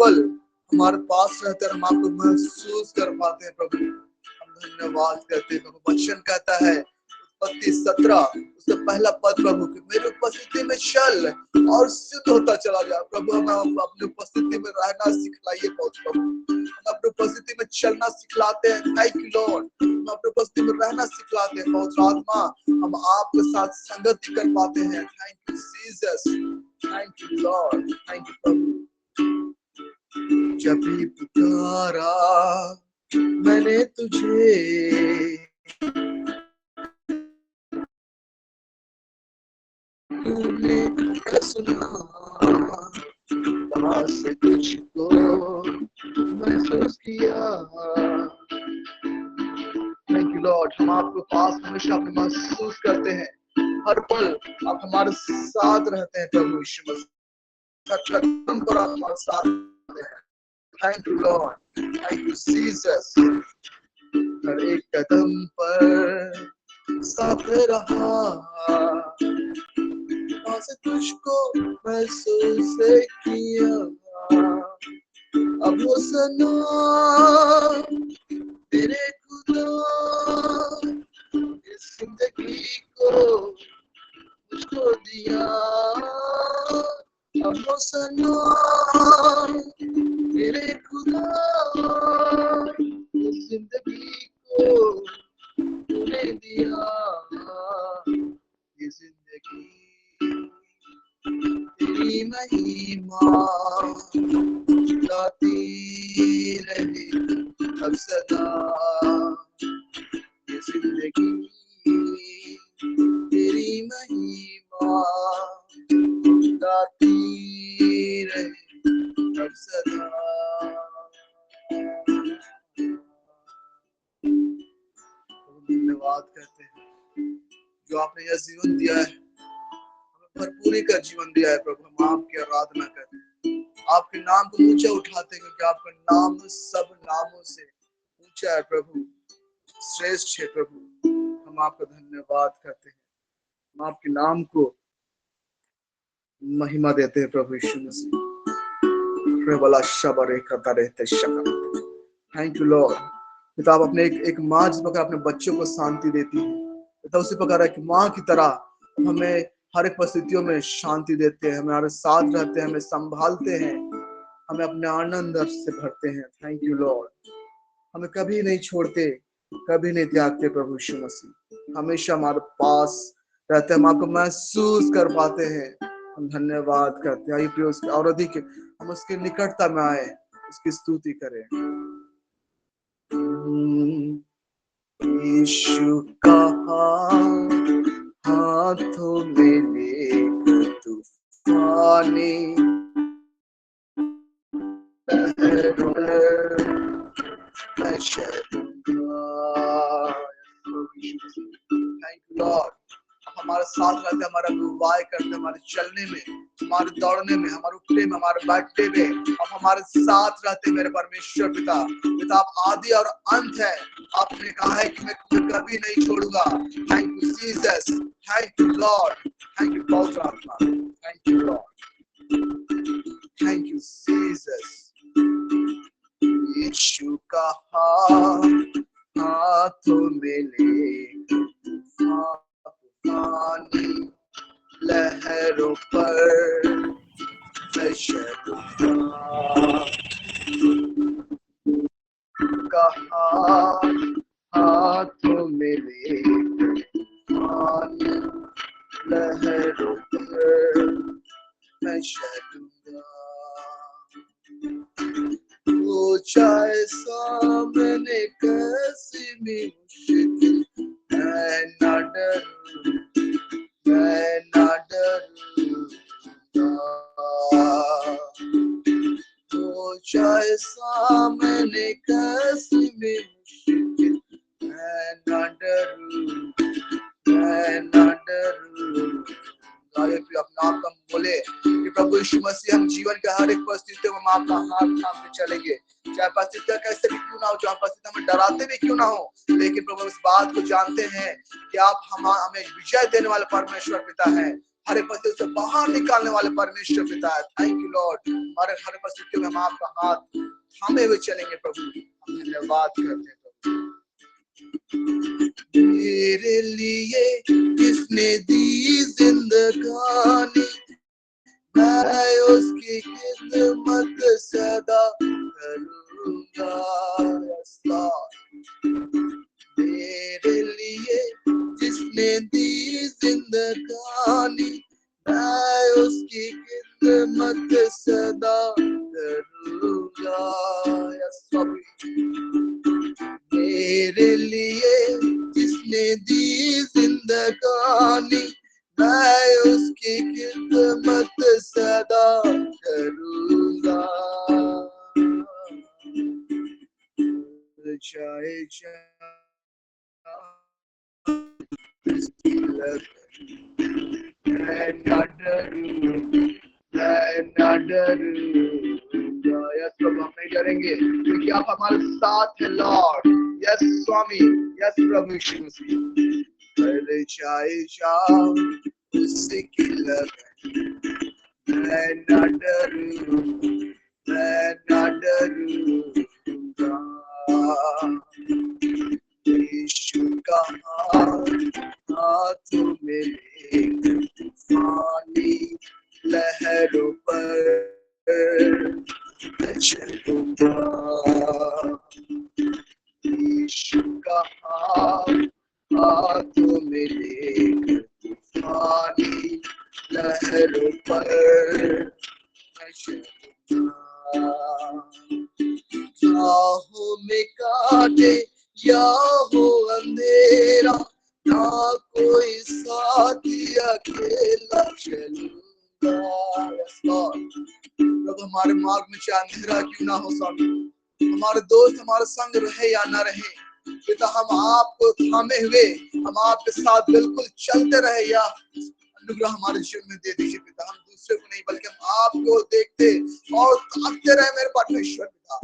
पल हमारे पास रहते हैं, हम आपको महसूस कर पाते हैं प्रभु। हम धन्यवाद करते हैं प्रभु। वचन कहता है उत्पत्ति 17 उसका पहला पद प्रभु कि मेरी उपस्थिति में चल और सिद्ध होता चला जा। प्रभु हमें अपनी उपस्थिति में रहना सिखलाइए प्रभु। हम अपनी उपस्थिति में चलना सिखलाते हैं। Thank you Lord. हम अपनी उपस्थिति में रहना सिखलाते हैं पवित्र आत्मा। हम आपके साथ संगति कर पाते हैं। Thank you Jesus, thank you Lord, thank you प्रभु। जब भी पुकारा मैंने तुझे, तूने सुना, वहां से तुझको महसूस किया। Thank you Lord. हम आपके पास हमेशा महसूस करते हैं। हर पल आप हमारे साथ रहते हैं प्रभु यीशु मसीह। हर कदम पर आप हमारे साथ रहते हैं। Thank you Lord, thank you Jesus. हर एक कदम पर साथ रहा, से तुझको महसूस किया। अब वो सना तेरे खुदा इस जिंदगी को मुझको दिया। अब वो सना तेरे खुदा इस जिंदगी को तूने दिया। ये जिंदगी तेरी महिमा गाती रहे अब सदा। ये जिंदगी तेरी महिमा गाती रहे अब सदा। धन्यवाद करते हैं जो आपने यह जीवन दिया है, भरपूरी का जीवन दिया है प्रभु। हम आपकी आराधना करते हैं, आपके नाम को ऊंचा उठाते हैं क्योंकि आपका नाम सब नामों से ऊंचा है प्रभु, श्रेष्ठ है प्रभु। हम आपका धन्यवाद करते हैं, हम आपके नाम को महिमा देते हैं प्रभु Yeshu Masih. Thank you Lord. पिता आप अपने एक माँ जिस प्रकार अपने बच्चों को शांति देती है, पिता उसी प्रकार एक माँ की तरह हमें हर एक परिस्थितियों में शांति देते हैं, हमारे साथ रहते हैं, हमें संभालते हैं, हमें अपने आनंद से भरते हैं। Thank you Lord. हमें कभी नहीं छोड़ते, कभी नहीं त्यागते प्रभु यीशु मसीह, हमेशा हमारे पास रहते हैं, हम आपको महसूस कर पाते हैं। हम धन्यवाद करते हैं। आइए प्रिय उसके और अधिक हम उसकी निकटता में आए, उसकी स्तुति करें। यीशु का हाथों में लेकर तूफानी मैं चलूंगा। Thank you Lord. हमारे साथ रहते, हमारा अगुवाई करते, हमारे चलने में, हमारे दौड़ने में, हमारे उठने में, हमारे बैठने में, अब हमारे साथ रहते मेरे परमेश्वर पिता। पिता आप आदि और अंत है, आपने कहा है कि मैं तुम्हें कभी नहीं छोड़ूंगा। Thank you Jesus, thank you Lord, thank you पवित्र आत्मा, thank you Lord, thank you Jesus. Yeshu का हाथों में लेकर तूफानी लहरों पर मैं चलूंगा। कहा हाथों में लेकर तूफानी लहरों पर मैं चलूंगा। वो चाहे सामने कैसी भी मुश्किल, मैं ना डरूं, मैं ना डरूंगा। वो चाहे सामने कैसी भी मुश्किल, मैं ना डरूं, मैं ना डरूंगा। अपना आप हम बोले कि प्रभु यीशु मसीह हम जीवन के हर एक परिस्थितियों में हम आपका हाथ थाम के चलेंगे, चाहे परिस्थितियां कैसे भी क्यों ना हो, चाहे परिस्थितियां हमें डराते भी क्यों ना हो, लेकिन प्रभु इस बात को जानते हैं कि आप हमें विजय देने वाले परमेश्वर पिता हैं। हर एक परिस्थिति से बाहर निकालने वाले परमेश्वर पिता है। थैंक यू लॉर्ड, हमारे हर परिस्थितियों में हम आपका हाथ थामे हुए चलेंगे प्रभु। हम धन्यवाद करते हैं प्रभु। मेरे लिए किसने दी जिंदगानी, मैं उसकी खिदमत सदा करूंगा। Yes, Lord. मेरे लिए जिसने दी जिंदगानी, मैं उसकी खिदमत सदा करूंगा। Yes, Lord. मेरे लिए जिसने दी जिंदगानी, मैं उसकी खिदमत सदा करूंगा। चाहे मैं न डरूं, मैं न डरूंगा। यस प्रभु, हम नहीं डरेंगे क्योंकि आप हमारे साथ हैं लॉर्ड। यस स्वामी, यस प्रभु यीशु मसीह। अरे चाहे जाऊं उसकी लगन, मैं न डरूं, मैं न डरूंगा। यीशु का हाथ में लेकर तूफानी लहरों पर चलूंगा। यीशु का हाथ में लेकर तूफानी लहरों पर राहों में काटे या हो अंधेरा, ना कोई साथी अकेला चलूंगा। प्रभु, हमारे मार्ग में चाहे अंधेरा क्यों ना हो स्वामी, हमारे दोस्त हमारे संग रहे या ना रहे पिता, हम आपको थामे हुए हम आपके साथ बिल्कुल चलते रहे। या अनुग्रह हमारे जीवन में दे दीजिए पिता। हम दूसरे को नहीं बल्कि हम आपको देखते और ताकते रहे मेरे परमेश्वर पिता।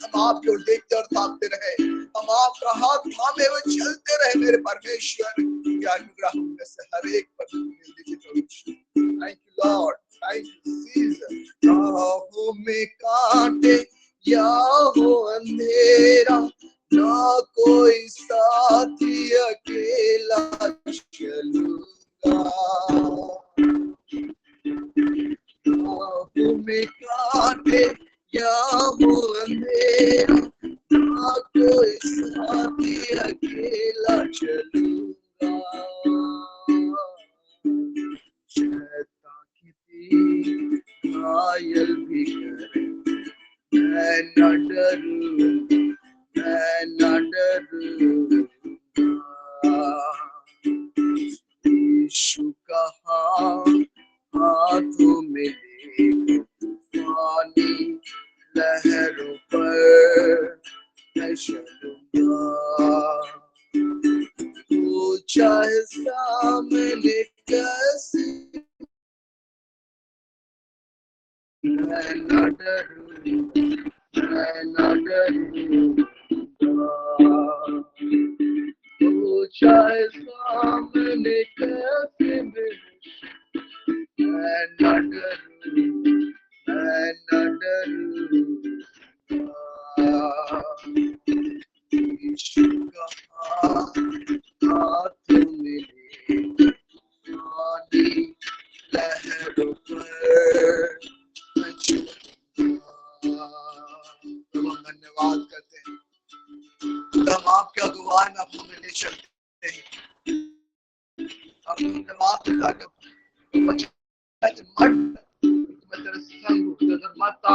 हम आपकी ओर देखते और ताकते रहे, हम आपका हाथ थामे हुए चलते रहे मेरे परमेश्वर। अनुग्रह हम में से हर एक पर दे दीजिए प्रभु। Thank you Lord, thank you Jesus. राहों में कांटे या हो अंधेरा, ना कोई साथी अकेला चलूंगा। राहों में कांटे या हो अंधेरा, ना कोई साथी अकेला चलूंगा। शैतान की तीर घायल भी करे, मैं न डरूं, मैं न डरूंगा। यीशु का हाथों में लेकर तूफानी लहरों पर मैं चलूंगा। तू चाहे सामने कैसे, मैं न डरूं, मैं न डरूंगा। तू चाहे सामने कैसे भी, मैं न डरूं, मैं न डरूंगा। यीशु का हाथ में लेकर तूफानी लहरों पर मैं चलूंगा। हम धन्यवाद करते हैं, हम आपके अगुवाई में आप हमें ले चलते हैं। आप धन्यवाद पिता का मैं तेरे संग हूँ, तेरे माता,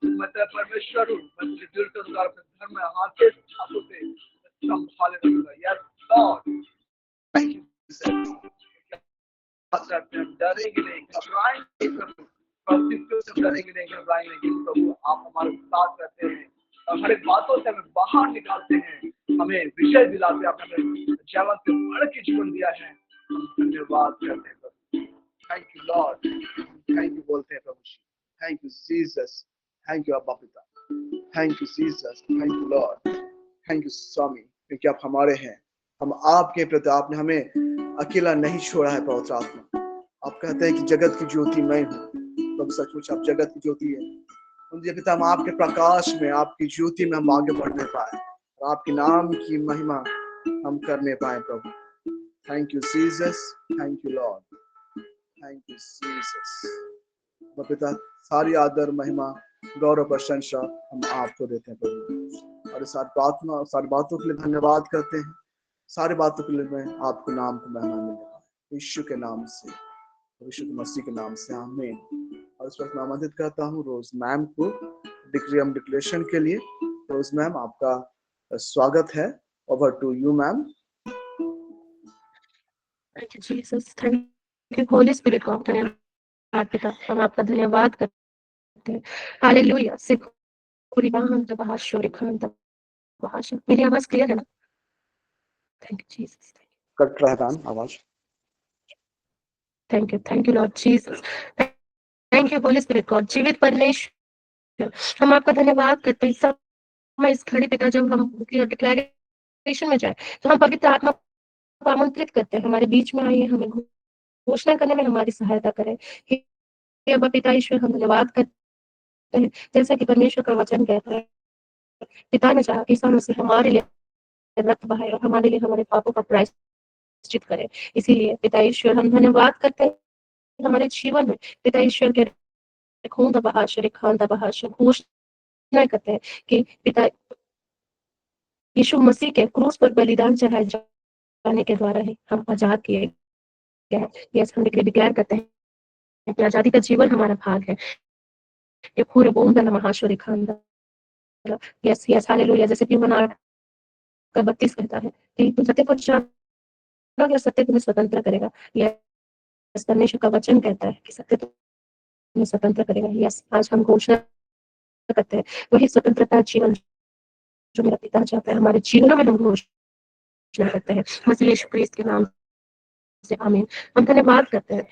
मैं तेरा परमेश्वर हूँ। मैं तुझे दिल से उतार अपने घर में हाथ से छातों से संभाले रखूंगा। Yes Lord, thank you. डरेंगे नहीं, घबराएंगे प्रभु, परिस्थितियों से डरेंगे नहीं, घबराएंगे नहीं प्रभु। आप हमारे साथ रहते हैं, हमारे बातों से हमें बाहर निकालते हैं, हमें विजय दिलाते हैं। आपने जीवन से बढ़ के जीवन दिया है, हम धन्यवाद करते हैं प्रभु। Thank you Lord, thank you बोलते हैं प्रभु। Thank you Jesus, thank you अब्बा पिता, thank you Jesus, thank you Lord, thank you स्वामी, क्योंकि आप हमारे हैं, हम आपके प्रति, आपने हमें अकेला नहीं छोड़ा है पवित्र आत्मा। आप कहते हैं कि जगत की ज्योति मैं हूँ। प्रभु सचमुच आप जगत की ज्योति है। मुझे पिता हम आपके प्रकाश में, आपकी ज्योति में हम आगे बढ़ने पाए और आपके नाम की महिमा हम करने पाए प्रभु। Thank you Jesus, thank you Lord, thank you Jesus. पिता सारी आदर महिमा गौरव प्रशंसा हम आपको देते हैं प्रभु, और सारी बातों के लिए धन्यवाद करते हैं। सारी बातों के लिए मैं आपको नाम को महिमा मिले यीशु के नाम से, यीशु मसीह के नाम से, आमीन। और इस वक्त मैं आमंत्रित करता हूँ रोज मैम को डिक्लेरेशन के लिए। रोज मैम आपका स्वागत है। Over to you ma'am. Thank you Jesus, thank you Holy Spirit को धन्यवाद पिता, हम आपका धन्यवाद करते हैं। हालेलुया। मेरी आवाज क्लियर है ना? Thank you Jesus. कट रहा है मैम आवाज। Thank you Lord Jesus, thank you Holy Spirit God, जीवित परमेश्वर हम आपका धन्यवाद करते हैं। समय इस घड़ी पिता जब हम डिक्लेरेशन में जाए तो हम पवित्र आत्मा को आमंत्रित करते हैं, हमारे बीच में आइए, हमें घोषणा करने में हमारी सहायता करें। हे अब्बा पिता ईश्वर, हम धन्यवाद करते हैं जैसा कि परमेश्वर का वचन कहता है, पिता ने चाहा कि ईसा मसीह हमारे लिए रक्त बहाए और हमारे लिए हमारे पापों का प्रायश्चित करे। इसीलिए पिता ईश्वर हम धन्यवाद करते हैं हमारे जीवन में पिता ईश्वर के खून का बहाव, खान का बहाव घोषणा करते हैं कि पिता यीशु मसीह के क्रूस पर बलिदान चढ़ाए जाने के द्वारा ही हम आजाद किए गए हैं। यस, हम डिक्लेयर करते हैं कि आजादी का जीवन हमारा भाग है। ये पूरे बोंदला महाश्वरी खानदा, यस यस हालेलुया। जैसे कि यूहन्ना 8:32 कहता है कि तुम सत्य को जानोगे और सत्य तुम्हें स्वतंत्र करेगा। यस, परमेश्वर का वचन कहता है कि सत्य तुम्हें स्वतंत्र करेगा। यस, आज हम घोषणा करते हैं वही स्वतंत्रता जीवन जो मेरा पिता चाहता है हमारे जीवनों में हम घोषणा करते हैं मसीह यीशु क्रिस्त के नाम से, आमीन। हम धन्यवाद करते हैं।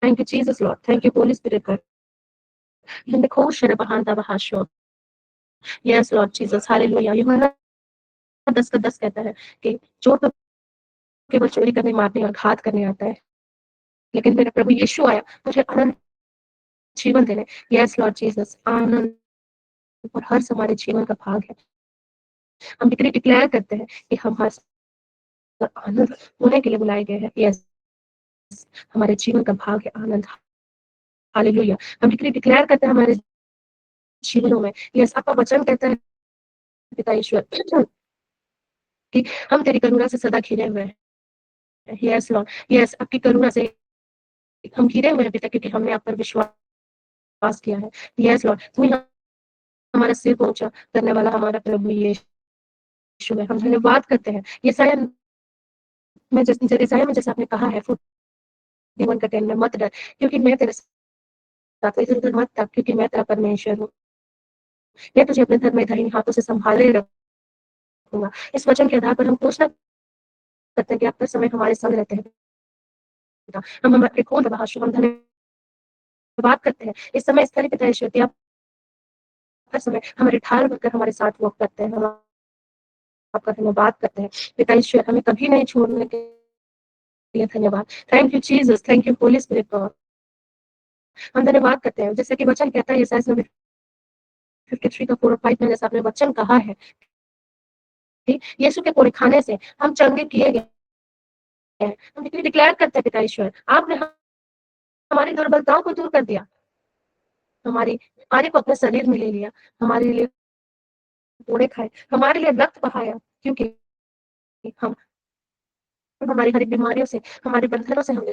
Thank you Jesus Lord, thank you Holy Spirit God. Yes Lord Jesus, hallelujah. यूहन्ना 10:10 कहता है कि चोर तो केवल चोरी करने, मारने और घात करने आता है, लेकिन मेरा प्रभु यीशु आया मुझे आनंद जीवन देने। यस लॉर्ड जीसस, आनंद और हर्ष हमारे जीवन का भाग है। हम डिक्लेयर करते हैं कि हम हर्ष और आनंद होने के लिए बुलाए गए हैं। यस, हमारे जीवन का भाग है आनंद। हालेलुया। हम डिक्लेयर करते हैं हमारे जीवनों में, यस आपका वचन कहता है पिता ईश्वर कि हम तेरी करुणा से सदा घिरे हुए हैं। यस लॉर्ड, यस आपकी करुणा से हम घिरे हुए हैं पिता, क्योंकि हमने आप पर विश्वास किया है। यस लॉर्ड, तुम्हें हमारा सिर पहुंचा करने वाला हमारा प्रभु यीशु है। हम धन्यवाद करते हैं। यसाया में जैसे आपने कहा है 41:10 में, मत डर क्योंकि मैं तेरे साथ, इधर मत ताक क्योंकि मैं तेरा परमेश्वर हूँ। मैं तुझे अपने धर्म में दाहिने हाथों से संभाले रखूंगा। इस वचन के आधार पर हम घोषणा करते हैं कि आपका समय हमारे संग रहते हैं। हम हमारे खून का बहाव, हम धन्यवाद करते हैं इस समय इस तरह पिता ईश्वर की आप हर समय हमारे ढाल बनकर हमारे साथ वॉक करते हैं। हम आपका धन्यवाद करते हैं पिता ईश्वर, हमें कभी नहीं छोड़ने के लिए धन्यवाद। Thank you Jesus, thank you Holy Spirit God. हम धन्यवाद करते हैं जैसे कि वचन कहता है यसाया 53 का 4 और 5 में, जैसा आपने वचन कहा है यीशु के कोड़े खाने से हम चंगे किए गए हैं। हम डिक्लेयर करते हैं पिता ईश्वर, आपने हमारी दुर्बलताओं को दूर कर दिया, हमारी बीमारी को अपने शरीर में ले लिया, हमारे लिए कोड़े खाए, हमारे लिए रक्त बहाया, क्योंकि हम हमारी हर बीमारियों से, हमारे बंधनों से हमें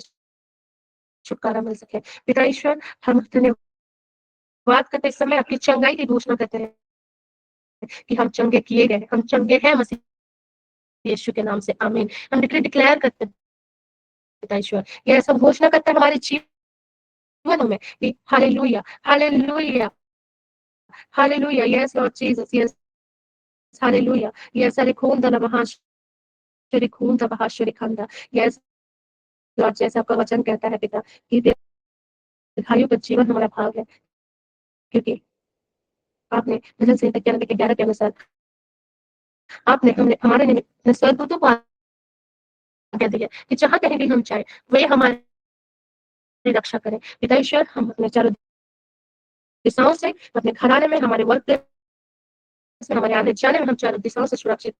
छुटकारा मिल सके। पिता ईश्वर, हम धन्यवाद करते इस समय आपकी चंगाई की घोषणा करते हैं कि हम चंगे किए गए, हम चंगे हैं मसीह यीशु के नाम से, आमीन। हम डिक्लेयर करते हैं पिता ईश्वर, यह सब घोषणा करते हैं हमारे जीवनों में कि hallelujah, hallelujah, hallelujah. Yes Lord Jesus, yes hallelujah. Yes अरे खून दा महाशरी, खून दा महाशरी खंदा। यस लॉर्ड, जैसे आपका वचन कहता है पिता कि दीर्घायु का जीवन हमारा भाग है, क्योंकि आपने भजन संहिता 91 के 11 के अनुसार आपने हमारे निमित्त स्वर्गदूतों को आज्ञा दी है कि जहां कहीं भी हम चाहे वे हमारे रक्षा करें। पिता ईश्वर, हम अपने चारों दिशाओं से, अपने घराने में, हमारे वर्क प्लेस में, हमारे आने-जाने में हम चारों दिशाओं से सुरक्षित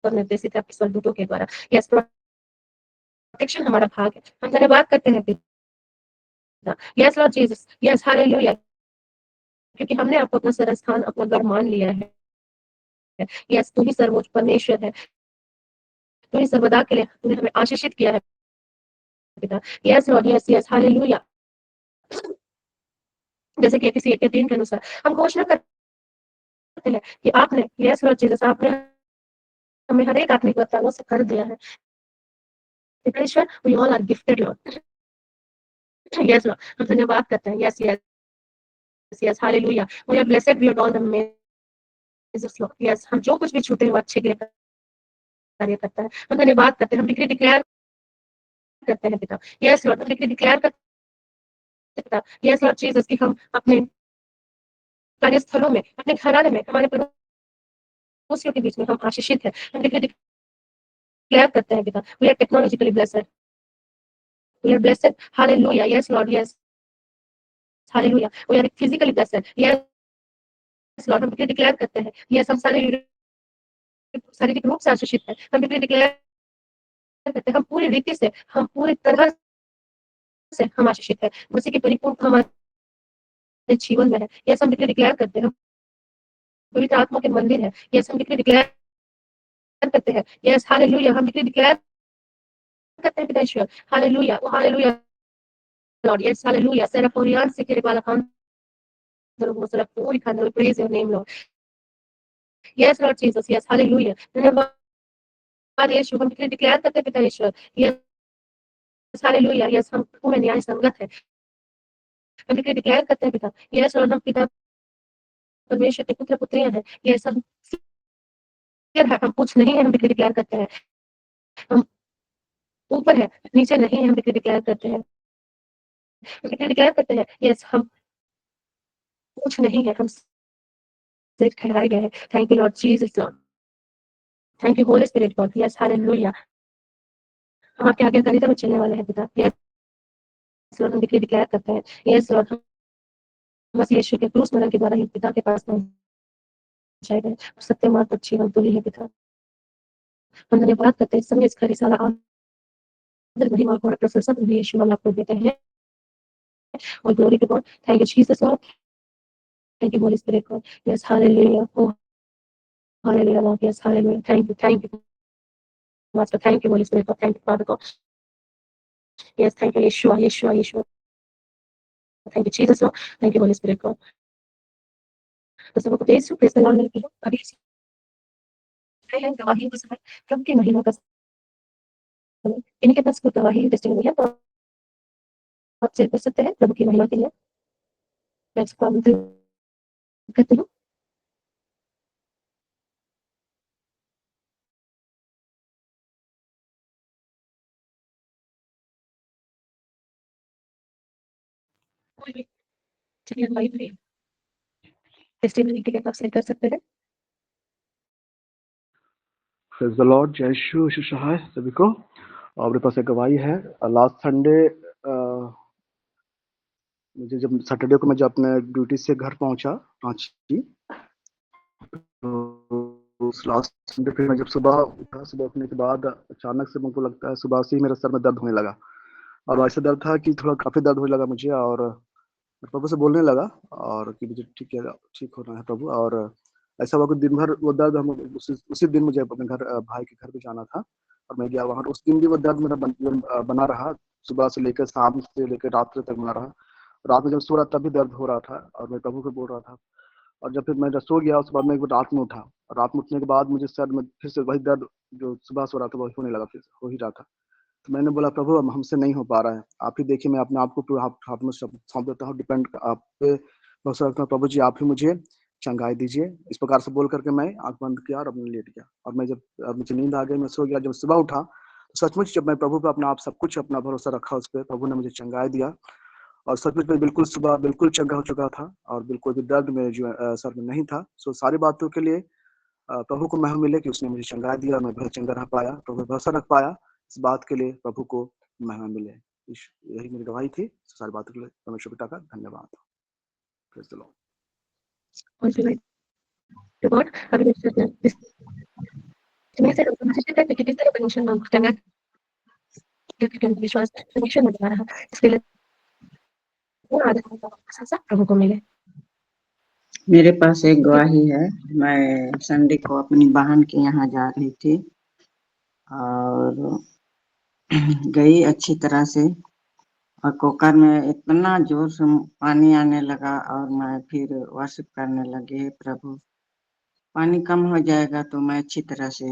और निर्देशित है आपके स्वर्गदूतों के द्वारा। यस, प्रोटेक्शन हमारा भाग है। हम धन्यवाद करते हैं पिता। Yes Lord Jesus, yes hallelujah, क्योंकि हमने आपको अपना सरस्थान, अपना गढ़ मान लिया है। यस, तू ही सर्वोच्च परमेश्वर है। तू ही सर्वदा के लिए तूने हमें आशीषित किया है पिता। Yes Lord, yes yes hallelujah. जैसे कि किसी 1:3 के अनुसार हम घोषणा करते हैं कि आपने, यस लॉर्ड जीसस, आपने हमें हर एक आत्मिक वरदानों से भर दिया है। पिता ईश्वर, we all are gifted Lord. Yes Lord, हम धन्यवाद करते हैं। Yes yes yes hallelujah. We are blessed beyond all the measures Lord. Yes, हम जो कुछ भी छूते हैं वो अच्छे के लिए कार्य करता है। हम धन्यवाद करते हैं, हम डिक्री डिक्लेयर करते हैं पिता। यस लॉर्ड, हम डिक्री डिक्लेयर करते हैं पिता। यस लॉर्ड जीसस, कि हम अपने कार्यस्थलों में, अपने घराने में, हमारे पड़ोसियों के बीच में हम आशीषित हैं। हम डिक्री डिक्लेयर करते हैं पिता। We are technologically blessed, we are blessed. Hallelujah, yes Lord, yes hallelujah. We are physically blessed. Yes Lord, हम डिक्री डिक्लेयर करते हैं। यस, हम शारीरिक रूप से आशीषित हैं। हम डिक्री डिक्लेयर करते हैं, हम पूरी रीति से, हम पूरी तरह से हम आशीषित हैं। मसीह की परिपूर्णता हमारे जीवन में है। यस, हम डिक्री डिक्लेयर करते हैं, हम पवित्र आत्मा के मंदिर है। यस, हम डिक्री डिक्लेयर करते हैं। यस हालेलुया, हम डिक्री डिक्लेयर करते हैं पिता ईश्वर। Hallelujah, oh hallelujah Lord. Yes hallelujah. सेराफोरियान से के बाला खान दरो सरा पूरी खान दरो, praise your name Lord. Yes Lord Jesus, yes hallelujah. धन्यवाद यीशु, हम डिक्री डिक्लेयर करते हैं पिता ईश्वर। यस हालेलुया, यस हम में न्याय संगत है। हम डिक्री डिक्लेयर करते हैं पिता। यस लॉर्ड, हम पिता परमेश्वर के पुत्र पुत्रियां हैं। यस हम सिर है, हम कुछ नहीं है, हम डिक्री डिक्लेयर करते हैं। हम ऊपर है, नीचे नहीं है, हम डिक्री डिक्लेयर करते हैं। हम डिक्री डिक्लेयर करते हैं। यस, हम कुछ नहीं है, हम सिर्फ ठहराए गए हैं। Thank you Lord Jesus Lord. Thank you Holy Spirit God. Yes hallelujah. हम आपके आज्ञाकारिता में चलने वाले हैं पिता। यस लॉर्ड, हम डिक्री डिक्लेयर करते हैं। यस लॉर्ड, हम मसीह यीशु के क्रूस मरण के द्वारा ही पिता के पास पहुंचाए गए। सत्य मार्ग पर जीवन तुल्य है पिता। हम धन्यवाद करते हैं, समय इस खरी सारा आदर महिमा और प्रशंसा तुम्हें यीशु नाम आपको देते हैं। और glory to God. Thank you Jesus Lord. Thank you Holy Spirit God. Yes hallelujah. Oh hallelujah Lord. Yes hallelujah. Thank you master. Thank you Holy Spirit God. Thank you Father God. Yes thank you Yeshua Yeshua Yeshua. Thank you Jesus Lord. Thank you Holy Spirit God. तो सबको praise to praise the Lord मेरे अभी है गवाही को समय प्रभु की महिमा का समय। इनके पास कोई गवाही टेस्टिंग है तो आप शेयर कर सकते हैं प्रभु की महिमा के लिए। मैं इसको आमंत्रित करती हूँ। कोई भी चलिए गवाही भी टेस्टिंग के लिए आप शेयर कर सकते हैं। Praise the Lord. जय यीशु यीशु है सभी को। और मेरे पास एक गवाही है। लास्ट संडे मुझे जब सैटरडे को मैं जब अपने ड्यूटी से घर पहुंचा रांची, तो उस लास्ट संडे फिर मैं जब सुबह उठा, सुबह उठने के बाद अचानक से मुझको लगता है सुबह से ही मेरे सर में दर्द होने लगा। और ऐसा दर्द था कि थोड़ा काफ़ी दर्द होने लगा मुझे, और प्रभु से बोलने लगा और कि मुझे ठीक होना है प्रभु। और ऐसा हुआ कि दिन भर वो दर्द, हम उसी दिन मुझे अपने घर भाई के घर पे जाना था और मैं गया वहाँ। उस दिन भी वो दर्द मेरा बना रहा, सुबह से लेकर शाम से लेकर रात तक बना रहा। रात में जब सो रहा तब भी दर्द हो रहा था और मैं प्रभु को बोल रहा था। और जब फिर मैं जब सो गया, उसके बाद मैं एक बार रात में उठा, और रात में उठने के बाद मुझे सर में फिर से वही दर्द जो सुबह सो रहा था वही होने लगा, फिर हो ही रहा था। तो मैंने बोला प्रभु अब हमसे नहीं हो पा रहा है, आप ही देखिए, मैं अपने आप को पूरा हाथ में सौंप देता हूँ, डिपेंड आप पे भरोसा रखता हूँ। प्रभु जी आप ही मुझे चंगाई दीजिए। इस प्रकार से बोल करके मैं आंख बंद किया और अपने लेट गया। और मैं जब मुझे नींद आ गई, मैं सो गया। जब सुबह उठा तो सचमुच जब मैं प्रभु पे अपना आप सब कुछ अपना भरोसा रखा उस पर, प्रभु ने मुझे चंगाई दिया। और सचमुच में बिल्कुल सुबह बिल्कुल चंगा हो चुका था और बिल्कुल भी दर्द में जो सर में नहीं था। सो सारी बातों के लिए प्रभु को महिमा मिले कि उसने मुझे चंगाई दिया और मैं बहुत चंगा रह पाया, प्रभु पे भरोसा रख पाया। इस बात के लिए प्रभु को महिमा मिले। यही मेरी गवाही थी। सारी बातों के लिए परमेश्वर पिता का धन्यवाद। Praise the Lord. और फिर to God, अभी मैं से कि किस तरह परमिशन मांगता है क्योंकि विश्वास परमेश्वर में बना रहा इसके लिए वो आदत प्रभु को मिले। मेरे पास एक गवाही है। मैं संडे को अपनी बहन के यहाँ जा रही थी और गई अच्छी तरह से, और कुकर में इतना जोर से पानी आने लगा और मैं फिर वर्शिप करने लगी, "हे प्रभु, पानी कम हो जाएगा तो मैं अच्छी तरह से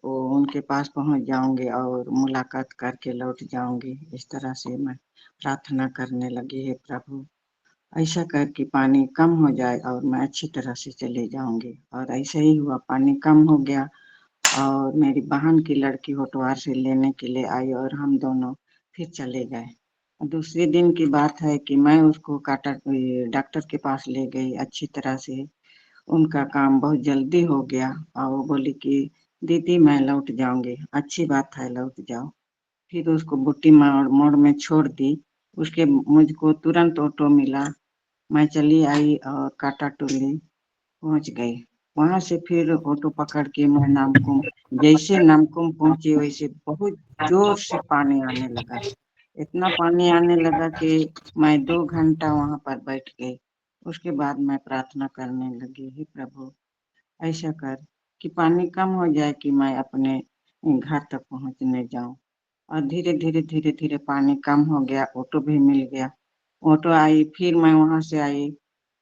वो उनके पास पहुंच जाऊंगी और मुलाकात करके लौट जाऊंगी।" इस तरह से मैं प्रार्थना करने लगी, "हे प्रभु, ऐसा कर कि पानी कम हो जाए और मैं अच्छी तरह से चले जाऊंगी।" और ऐसा ही हुआ, पानी कम हो गया और मेरी बहन की लड़की होटवार से लेने के लिए आई और हम दोनों फिर चले गए। दूसरे दिन की बात है कि मैं उसको डॉक्टर के पास ले गई अच्छी तरह से। उनका काम बहुत जल्दी हो गया और वो बोली कि दीदी मैं लौट जाऊंगी। अच्छी बात है, लौट जाओ। फिर उसको बुट्टी मोड़ में छोड़ दी। उसके मुझको तुरंत ऑटो मिला। मैं चली आई और काटा टोली पहुंच गई। वहां से फिर ऑटो पकड़ के मैं नामकुम, जैसे नामकुम पहुंची वैसे बहुत जोर से पानी आने लगा। इतना पानी आने लगा कि मैं 2 घंटा वहां पर बैठ गई। उसके बाद मैं प्रार्थना करने लगी, हे प्रभु ऐसा कर कि पानी कम हो जाए कि मैं अपने घर तक पहुंचने जाऊं। और धीरे धीरे धीरे धीरे पानी कम हो गया, ऑटो भी मिल गया। ऑटो आई, फिर मैं वहां से आई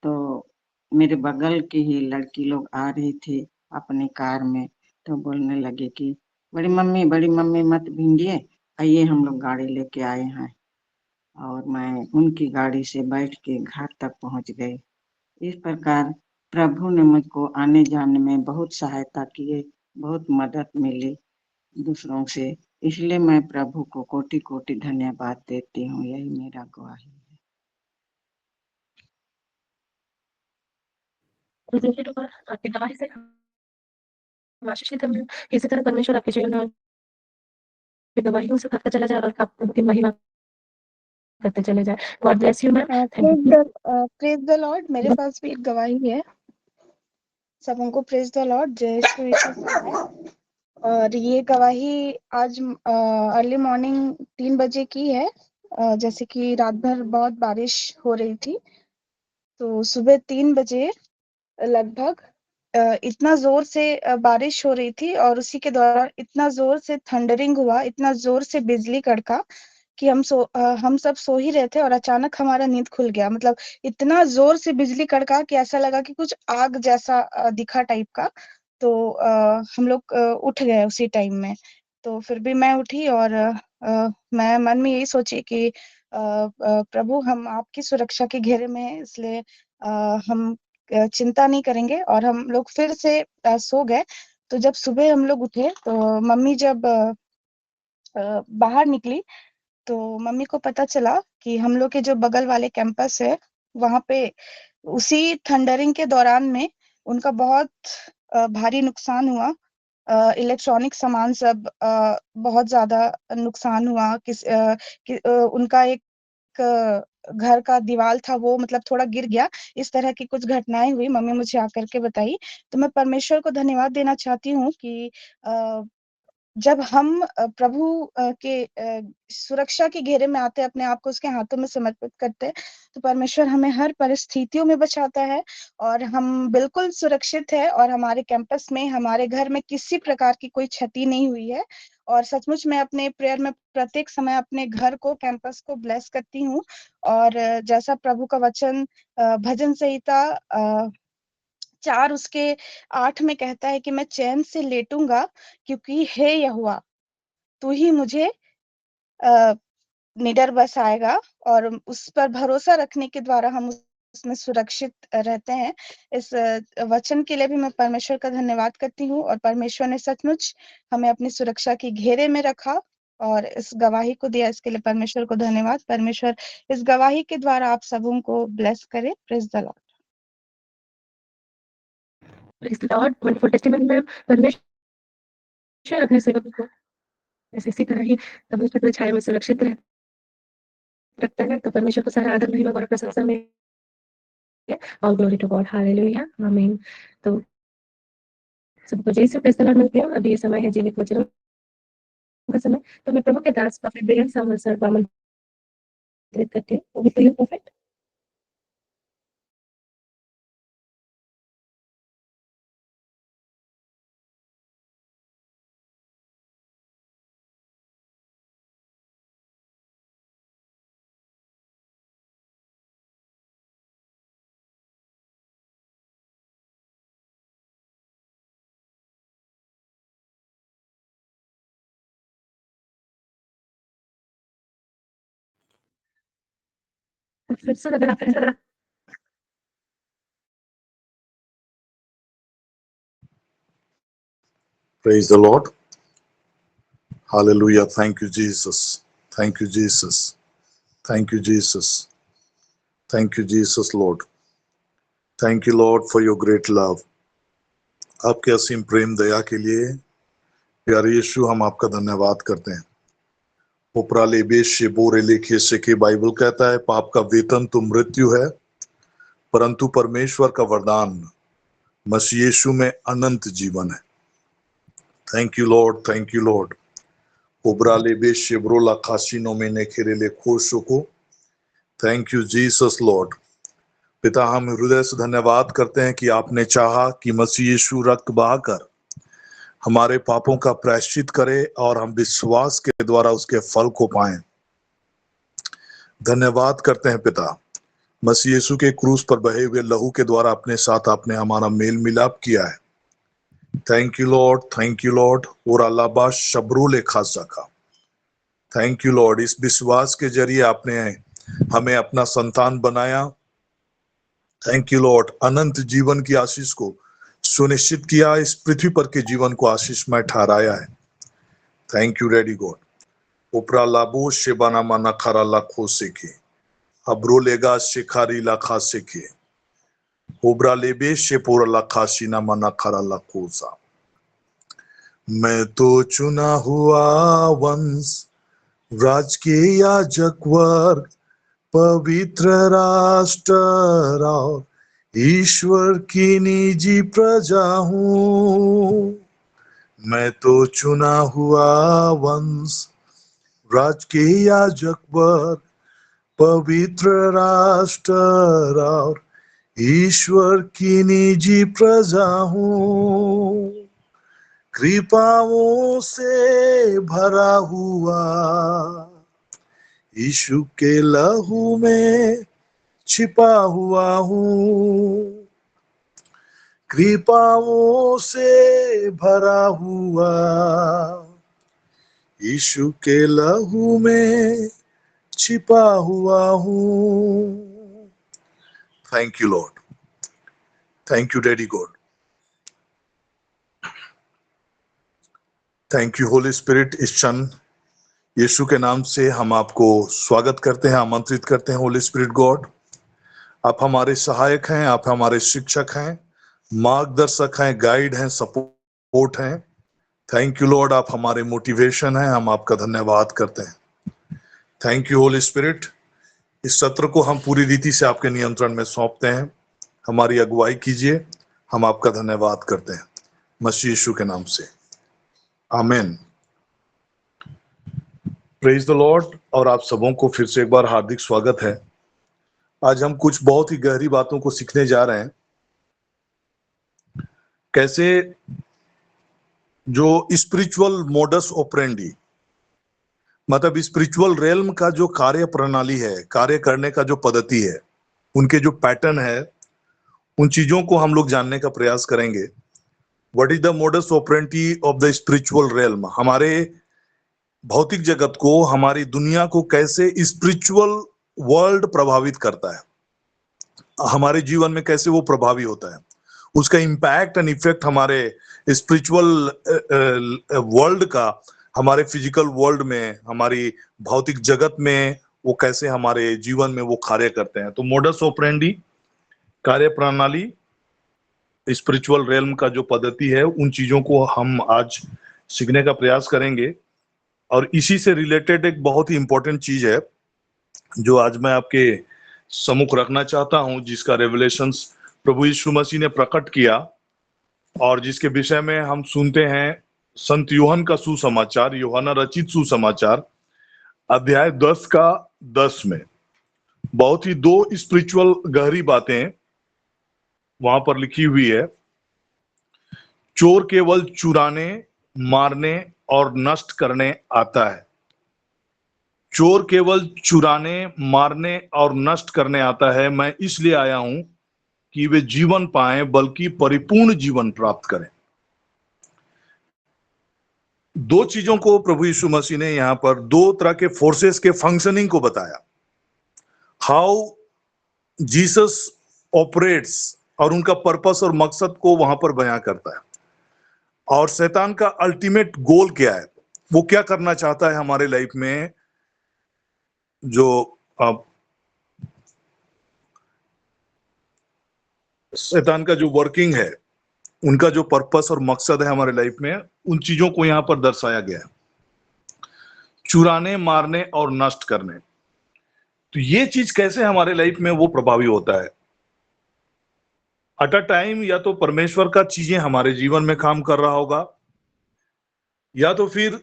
तो मेरे बगल की ही लड़की लोग आ रही थी अपनी कार में, तो बोलने लगे कि बड़ी मम्मी मत भींगिए, आइए हम लोग गाड़ी लेके आए हैं। और मैं उनकी गाड़ी से बैठ के घर तक पहुंच गई। इस प्रकार प्रभु ने मुझको आने जाने में बहुत सहायता किए, बहुत मदद मिली दूसरों से। इसलिए मैं प्रभु को कोटि कोटि धन्यवाद देती हूँ। यही मेरा गवाही है। तो देखिए तो आपकी गवाही से हम आशीषित हैं। इसी तरह परमेश्वर आपके जीवन में गवाहियों से भरता चला जाए और आपकी महिमा करते चले जाए। God bless you ma'am. Thank you. Praise the Lord. मेरे पास भी एक गवाही है। सबको प्रेज द लॉर्ड, जय यीशु मसीह है। और ये गवाही आज अर्ली मॉर्निंग 3 बजे की है। जैसे कि रात भर बहुत बारिश हो रही थी, तो सुबह 3 बजे लगभग इतना जोर से बारिश हो रही थी और उसी के दौरान इतना जोर से थंडरिंग हुआ, इतना जोर से बिजली कड़का कि हम सब सो ही रहे थे और अचानक हमारा नींद खुल गया। मतलब इतना जोर से बिजली कड़का कि ऐसा लगा कि कुछ आग जैसा दिखा टाइप का। तो हम लोग उठ गए उसी टाइम में। तो फिर भी मैं उठी और मैं मन में यही सोची कि प्रभु हम आपकी सुरक्षा के घेरे में हैं, इसलिए हम चिंता नहीं करेंगे और हम लोग फिर से सो गए। तो जब सुबह हम लोग उठे तो मम्मी जब बाहर निकली तो मम्मी को पता चला कि हम लोग के जो बगल वाले कैंपस है वहां पे उसी थंडरिंग के दौरान में उनका बहुत भारी नुकसान हुआ। इलेक्ट्रॉनिक सामान सब बहुत ज्यादा नुकसान हुआ। उनका एक घर का दीवार था वो मतलब थोड़ा गिर गया। इस तरह की कुछ घटनाएं हुई, मम्मी मुझे आकर के बताई। तो मैं परमेश्वर को धन्यवाद देना चाहती हूँ कि जब हम प्रभु के सुरक्षा के घेरे में आते हैं, अपने आप को उसके हाथों में समर्पित करते हैं, तो परमेश्वर हमें हर परिस्थितियों में बचाता है और हम बिल्कुल सुरक्षित है और हमारे कैंपस में, हमारे घर में किसी प्रकार की कोई क्षति नहीं हुई है। और सचमुच मैं अपने प्रेयर में प्रत्येक समय अपने घर को, कैंपस को ब्लेस करती हूँ। और जैसा प्रभु का वचन भजन संहिता 4 उसके 8 में कहता है कि मैं चैन से लेटूंगा क्योंकि हे यहोवा तू ही मुझे निडर बसाएगा। और उस पर भरोसा रखने के द्वारा हम उसमें सुरक्षित रहते हैं। इस वचन के लिए भी मैं परमेश्वर का धन्यवाद करती हूँ और परमेश्वर ने सचमुच हमें अपनी सुरक्षा के घेरे में रखा और इस गवाही को दिया, इसके लिए परमेश्वर को धन्यवाद। परमेश्वर इस गवाही के द्वारा आप सबों को ब्लेस करे। Praise the Lord. Praise the Lord. Wonderful testimony ma'am. परमेश्वर अपने सेवकों को इसी तरह ही परमेश्वर की छाया में सुरक्षित रहे। रखता है, तो परमेश्वर को सारा आदर महिमा और प्रशंसा में all glory to God, hallelujah, amen. तो सबको जय श्री कृष्ण मिलते हैं। अभी ये समय है जीवित वचनों का समय, तो मैं प्रभु के दास प्रोफेट ब्रिगेड सामुएल सर को आमंत्रित करती हूँ। Over to you prophet. फिर से अगर आप Praise the Lord. Hallelujah. Thank you, Jesus. Thank you, Jesus. Thank you, Jesus. Thank you, Jesus, Lord. Thank you, Lord, for your great love. आपके असीम प्रेम दया के लिए प्यारे यीशु हम आपका धन्यवाद करते हैं। उपराले बेशे बोरे लेखे से के बाइबल कहता है पाप का वेतन तो मृत्यु है, परंतु परमेश्वर का वरदान मसीह यीशु में अनंत जीवन है। Thank you Lord, thank you Lord. उबराले बेशे ब्रोला खासिनो में नेखेरेले खोशो को थैंक यू जीसस लॉर्ड। पिता हम हृदय से धन्यवाद करते हैं कि आपने चाहा कि मसीह यीशु रक्त बहाकर हमारे पापों का प्रायश्चित करे और हम विश्वास के द्वारा उसके फल को पाएं। धन्यवाद करते हैं पिता, मसीह यीशु के क्रूस पर बहे हुए लहू के द्वारा अपने साथ आपने हमारा मेल मिलाप किया है। Thank you Lord, thank you Lord. और अलाबा शब्रूले खासा का थैंक यू लॉर्ड। इस विश्वास के जरिए आपने हमें अपना संतान बनाया। Thank you Lord. अनंत जीवन की आशीष को सुनिश्चित किया, इस पृथ्वी पर के जीवन को आशीषमय ठहराया है। Thank you ready God. उपरा लाबो शेबाना माना खरा लाखो सेके अब्रो लेगा शेखारी लाखा सेके उबरा लेबे शेपोरा लाखाशीना माना खरा लाखोसा। मैं तो चुना हुआ वंश, राजकीय याजक वर्ग, पवित्र राष्ट्र और ईश्वर की निजी प्रजा हूँ। मैं तो चुना हुआ वंश, राजकीय याजक वर्ग, पवित्र राष्ट्र और ईश्वर की निजी प्रजा हूँ। कृपाओं से भरा हुआ यीशु के लहू में छिपा हुआ हूँ। कृपाओं से भरा हुआ यीशु के लहू में छिपा हुआ हूँ। Thank you Lord, thank you daddy God, thank you Holy spirit. इस क्षण यीशु के नाम से हम आपको स्वागत करते हैं, आमंत्रित करते हैं। होली स्पिरिट गॉड, आप हमारे सहायक हैं, आप हमारे शिक्षक हैं, मार्गदर्शक हैं, गाइड हैं, सपोर्ट हैं। थैंक यू लॉर्ड, आप हमारे मोटिवेशन हैं, हम आपका धन्यवाद करते हैं। Thank you Holy spirit. इस सत्र को हम पूरी रीति से आपके नियंत्रण में सौंपते हैं, हमारी अगुवाई कीजिए, हम आपका धन्यवाद करते हैं मसीह यीशु के नाम से, आमीन। Praise the Lord. और आप सबों को फिर से एक बार हार्दिक स्वागत है। आज हम कुछ बहुत ही गहरी बातों को सीखने जा रहे हैं। कैसे जो स्पिरिचुअल मोडस ऑपरेंडी, मतलब स्पिरिचुअल रेल्म का जो कार्य प्रणाली है, कार्य करने का जो पद्धति है, उनके जो पैटर्न है, उन चीजों को हम लोग जानने का प्रयास करेंगे। What is the modus operandi of the spiritual realm? हमारे भौतिक जगत को, हमारी दुनिया को कैसे स्पिरिचुअल वर्ल्ड प्रभावित करता है, हमारे जीवन में कैसे वो प्रभावी होता है, उसका इम्पैक्ट एंड इफेक्ट हमारे स्पिरिचुअल वर्ल्ड का हमारे फिजिकल वर्ल्ड में, हमारी भौतिक जगत में वो कैसे हमारे जीवन में वो कार्य करते हैं। तो मोडस ऑपरेंडी, कार्य प्रणाली, स्पिरिचुअल रेल्म का जो पद्धति है, उन चीजों को हम आज सीखने का प्रयास करेंगे। और इसी से रिलेटेड एक बहुत ही इंपॉर्टेंट चीज है जो आज मैं आपके सम्मुख रखना चाहता हूं, जिसका रेवलेशंस प्रभु यीशु मसीह ने प्रकट किया और जिसके विषय में हम सुनते हैं संत यूहन्ना का सुसमाचार, यूहन्ना रचित सुसमाचार अध्याय 10 का 10 में बहुत ही दो स्पिरिचुअल गहरी बातें वहां पर लिखी हुई है। चोर केवल चुराने, मारने और नष्ट करने आता है। चोर केवल चुराने, मारने और नष्ट करने आता है। मैं इसलिए आया हूं कि वे जीवन पाएं, बल्कि परिपूर्ण जीवन प्राप्त करें। दो चीजों को प्रभु यीशु मसीह ने यहां पर, दो तरह के फोर्सेस के फंक्शनिंग को बताया। हाउ जीसस ऑपरेट्स और उनका पर्पस और मकसद को वहां पर बयां करता है। और शैतान का अल्टीमेट गोल क्या है, वो क्या करना चाहता है हमारे लाइफ में। जो शैतान का जो वर्किंग है, उनका जो पर्पस और मकसद है हमारे लाइफ में, उन चीजों को यहां पर दर्शाया गया है। चुराने, मारने और नष्ट करने। तो ये चीज कैसे हमारे लाइफ में वो प्रभावी होता है। एट अ टाइम या तो परमेश्वर का चीजें हमारे जीवन में काम कर रहा होगा, या तो फिर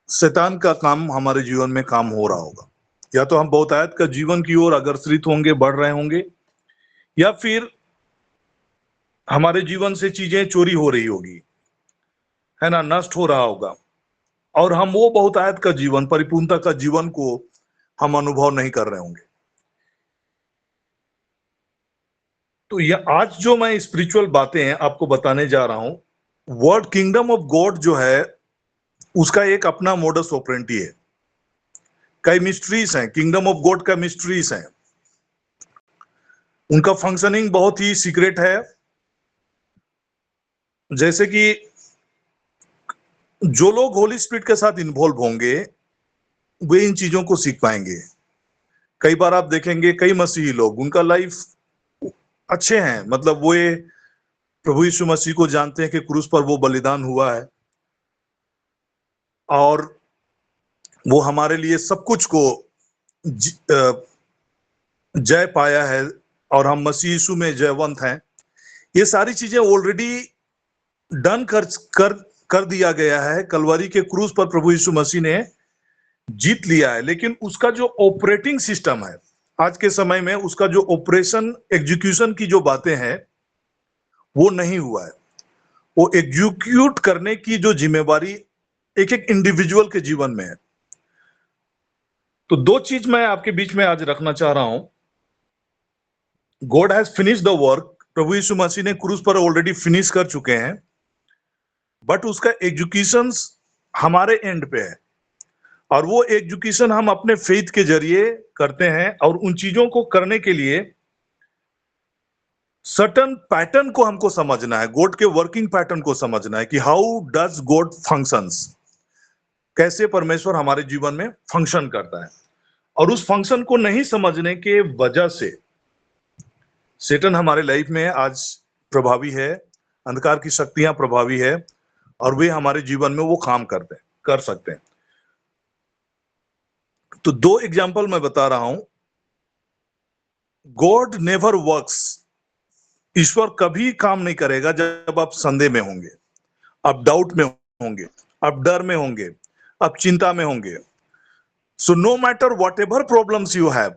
शैतान का काम हमारे जीवन में काम हो रहा होगा। या तो हम बहुतायत का जीवन की ओर अग्रसरित होंगे, बढ़ रहे होंगे, या फिर हमारे जीवन से चीजें चोरी हो रही होगी, है ना, नष्ट हो रहा होगा, और हम वो बहुतायत का जीवन, परिपूर्णता का जीवन को हम अनुभव नहीं कर रहे होंगे। तो ये आज जो मैं स्पिरिचुअल बातें आपको बताने जा रहा हूं, वर्ड किंगडम ऑफ गॉड जो है, उसका एक अपना मोडस ऑपरेंडी है। कई मिस्ट्रीज हैं, किंगडम ऑफ गॉड का मिस्ट्रीज हैं। उनका फंक्शनिंग बहुत ही सीक्रेट है। जैसे कि जो लोग होली स्पिरिट के साथ इन्वॉल्व होंगे, वे इन चीजों को सीख पाएंगे। कई बार आप देखेंगे कई मसीही लोग, उनका लाइफ अच्छे हैं, मतलब वो प्रभु यीशु मसीह को जानते हैं कि क्रूस पर वो बलिदान हुआ है और वो हमारे लिए सब कुछ को जय पाया है और हम मसीह यीशु में जयवंत हैं। ये सारी चीजें ऑलरेडी डन कर दिया गया है। कलवरी के क्रूस पर प्रभु यीशु मसीह ने जीत लिया है। लेकिन उसका जो ऑपरेटिंग सिस्टम है आज के समय में, उसका जो ऑपरेशन एग्जीक्यूशन की जो बातें हैं, वो नहीं हुआ है। वो एग्जीक्यूट करने की जो जिम्मेवारी एक एक इंडिविजुअल के जीवन में है। तो दो चीज मैं आपके बीच में आज रखना चाह रहा हूं। God has finish the work. प्रभु यीशु मसीह ने क्रूस पर ऑलरेडी फिनिश कर चुके हैं, बट उसका एजुकेशन हमारे एंड पे है, और वो एजुकेशन हम अपने फेथ के जरिए करते हैं। और उन चीजों को करने के लिए सर्टन पैटर्न को हमको समझना है, गॉड के वर्किंग पैटर्न को समझना है कि हाउ डज गॉड फंक्शंस, कैसे परमेश्वर हमारे जीवन में फंक्शन करता है। और उस फंक्शन को नहीं समझने के वजह से सैटन हमारे लाइफ में आज प्रभावी है, अंधकार की शक्तियां प्रभावी है, और वे हमारे जीवन में वो काम कर सकते हैं। तो दो एग्जाम्पल मैं बता रहा हूं। गॉड नेवर वर्क्स, ईश्वर कभी काम नहीं करेगा जब आप संदेह में होंगे, आप डाउट में होंगे, आप डर में होंगे, आप चिंता में होंगे। So no matter whatever problems you have,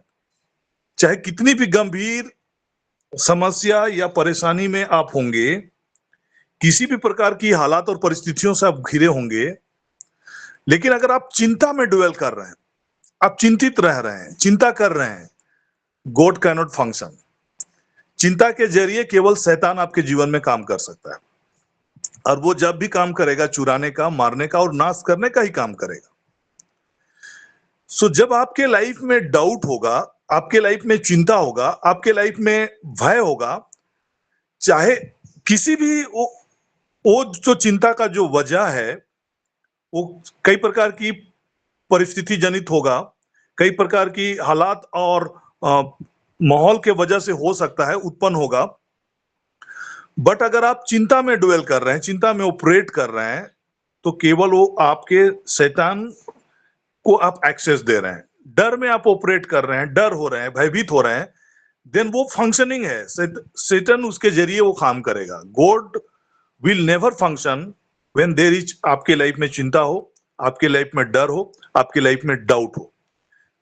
चाहे कितनी भी गंभीर समस्या या परेशानी में आप होंगे, किसी भी प्रकार की हालात और परिस्थितियों से आप घिरे होंगे, लेकिन अगर आप चिंता में ड्वेल कर रहे हैं, आप चिंतित रह रहे हैं, चिंता कर रहे हैं, गॉड कैन नॉट फंक्शन। चिंता के जरिए केवल शैतान आपके जीवन में काम कर सकता है, और वो जब भी काम करेगा चुराने का, मारने का और नाश करने का ही काम करेगा। सो जब आपके लाइफ में डाउट होगा, आपके लाइफ में चिंता होगा, आपके लाइफ में भय होगा, चाहे किसी भी वो जो चिंता का जो वजह है वो कई प्रकार की परिस्थिति जनित होगा, कई प्रकार की हालात और माहौल के वजह से हो सकता है, उत्पन्न होगा। बट अगर आप चिंता में ड्वेल कर रहे हैं, चिंता में ऑपरेट कर रहे हैं, तो केवल वो आपके शैतान को आप एक्सेस दे रहे हैं। डर में आप ऑपरेट कर रहे हैं, डर हो रहे हैं, भयभीत हो रहे हैं, देन वो फंक्शनिंग है, सेटन उसके जरिए वो काम करेगा। God will never function when there is आपके लाइफ में चिंता हो, आपके लाइफ में डर हो, आपके लाइफ में डाउट हो।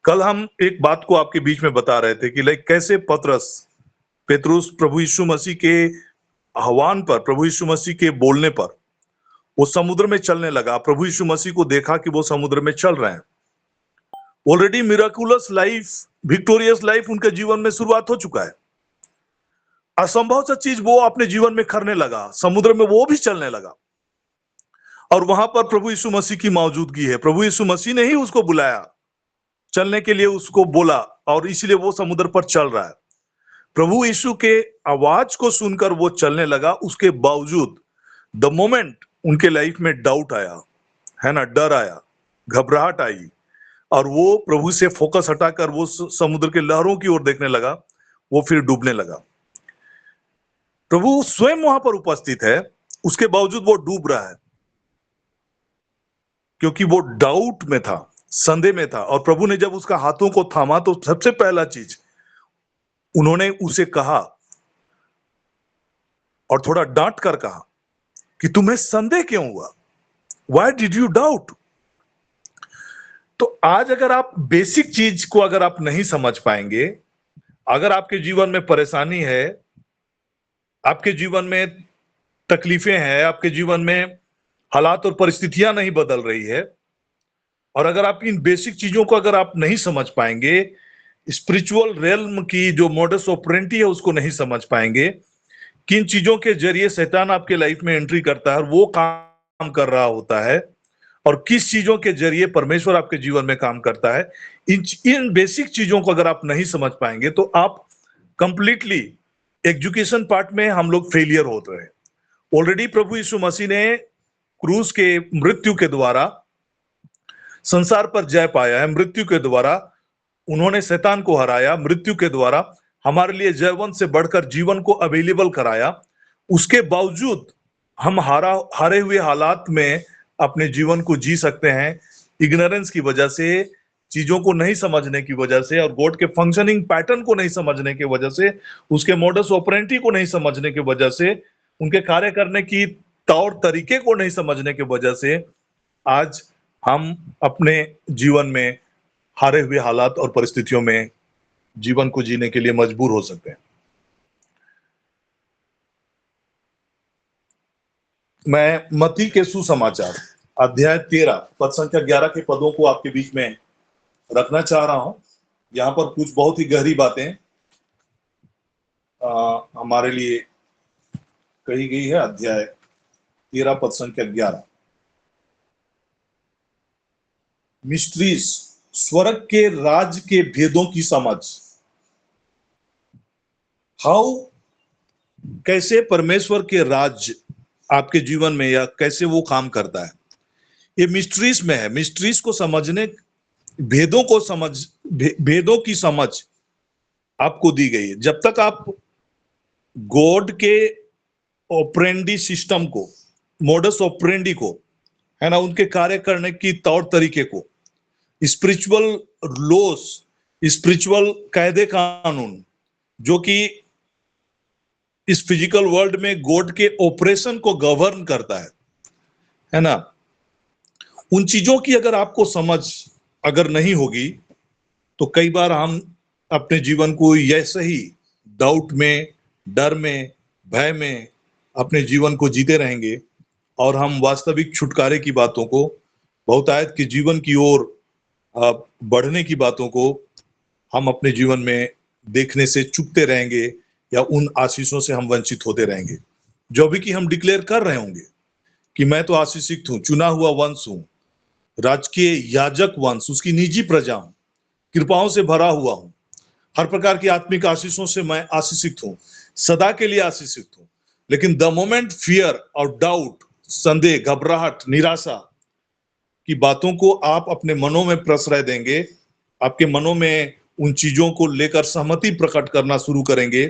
कल हम एक बात को आपके बीच में बता रहे थे कि लाइक कैसे पेतरुस प्रभु यीशु मसीह के आह्वान पर, प्रभु यीशु मसीह के बोलने पर वो समुद्र में चलने लगा। प्रभु यीशु मसीह को देखा कि वो समुद्र में चल रहे हैं। Already miraculous life, victorious life उनके जीवन में शुरुआत हो चुका है। असंभव सा चीज वो अपने जीवन में करने लगा, समुद्र में वो भी चलने लगा और वहां पर प्रभु यीशु मसीह की मौजूदगी है। प्रभु यीशु मसीह ने ही उसको बुलाया, चलने के लिए उसको बोला और इसलिए वो समुद्र पर चल रहा है। प्रभु यीशु के आवाज को सुनकर वो चलने लगा। उसके बावजूद द मोमेंट उनके लाइफ में डाउट आया, है ना, डर आया, घबराहट आई और वो प्रभु से फोकस हटाकर वो समुद्र के लहरों की ओर देखने लगा, वो फिर डूबने लगा। प्रभु स्वयं वहां पर उपस्थित है, उसके बावजूद वो डूब रहा है क्योंकि वो डाउट में था, संदेह में था। और प्रभु ने जब उसका हाथों को थामा तो सबसे पहला चीज उन्होंने उसे कहा और थोड़ा डांट कर कहा कि तुम्हें संदेह क्यों हुआ, व्हाई डिड यू डाउट। तो आज अगर आप बेसिक चीज को अगर आप नहीं समझ पाएंगे, अगर आपके जीवन में परेशानी है, आपके जीवन में तकलीफें हैं, आपके जीवन में हालात और परिस्थितियां नहीं बदल रही है, और अगर आप इन बेसिक चीजों को अगर आप नहीं समझ पाएंगे, स्पिरिचुअल रेल्म की जो मॉडस ऑपरेंटी है उसको नहीं समझ पाएंगे, किन चीजों के जरिए शैतान आपके लाइफ में एंट्री करता है और वो काम कर रहा होता है, और किस चीजों के जरिए परमेश्वर आपके जीवन में काम करता है, इन बेसिक चीजों को अगर आप नहीं समझ पाएंगे तो आप कंप्लीटली एजुकेशन पार्ट में हम लोग फेलियर होते हैं। ऑलरेडी प्रभु यीशु मसीह ने क्रूस के मृत्यु के द्वारा संसार पर जय पाया है। मृत्यु के द्वारा उन्होंने शैतान को हराया, मृत्यु के द्वारा हमारे लिए जयवंत से बढ़कर जीवन को अवेलेबल कराया। उसके बावजूद हम हारे हुए हालात में अपने जीवन को जी सकते हैं, इग्नोरेंस की वजह से, चीजों को नहीं समझने की वजह से, और गॉड के फंक्शनिंग पैटर्न को नहीं समझने की वजह से, उसके मॉडस ऑपरेंटी को नहीं समझने की वजह से, उनके कार्य करने की तौर तरीके को नहीं समझने की वजह से आज हम अपने जीवन में हारे हुए हालात और परिस्थितियों में जीवन को जीने के लिए मजबूर हो सकते हैं। मैं मत्ती के सुसमाचार अध्याय 13 पद संख्या 11 के पदों को आपके बीच में रखना चाह रहा हूं। यहाँ पर कुछ बहुत ही गहरी बातें हमारे लिए कही गई है। अध्याय 13 पद संख्या 11, मिस्ट्रीज, स्वर्ग के राज के भेदों की समझ। हाउ, कैसे परमेश्वर के राज आपके जीवन में या कैसे वो काम करता है, ये मिस्ट्रीज में है। मिस्ट्रीज को समझने, भेदों की समझ आपको दी गई है। जब तक आप गॉड के ऑपरेंडी सिस्टम को, मॉडस ऑपरेंडी को, है ना, उनके कार्य करने की तौर तरीके को, स्पिरिचुअल लॉस, स्पिरिचुअल कायदे कानून जो कि इस फिजिकल वर्ल्ड में गॉड के ऑपरेशन को गवर्न करता है ना, उन चीजों की अगर आपको समझ अगर नहीं होगी तो कई बार हम अपने जीवन को ऐसे ही डाउट में, डर में, भय में अपने जीवन को जीते रहेंगे और हम वास्तविक छुटकारे की बातों को, बहुतायत के जीवन की ओर बढ़ने की बातों को हम अपने जीवन में देखने से चूकते रहेंगे या उन आशीषों से हम वंचित होते रहेंगे। जो भी कि हम डिक्लेयर कर रहे होंगे कि मैं तो आशीषित हूं, चुना हुआ वंश हूं, राजकीय याजक वंश, उसकी निजी प्रजा हूं, कृपाओं से भरा हुआ हूं, हर प्रकार की आत्मिक आशीषों से मैं आशीषित हूं, सदा के लिए आशीषित हूं। लेकिन द मोमेंट फियर और डाउट, संदेह, घबराहट, निराशा की बातों को आप अपने मनों में प्रश्रय देंगे, आपके मनों में उन चीजों को लेकर सहमति प्रकट करना शुरू करेंगे,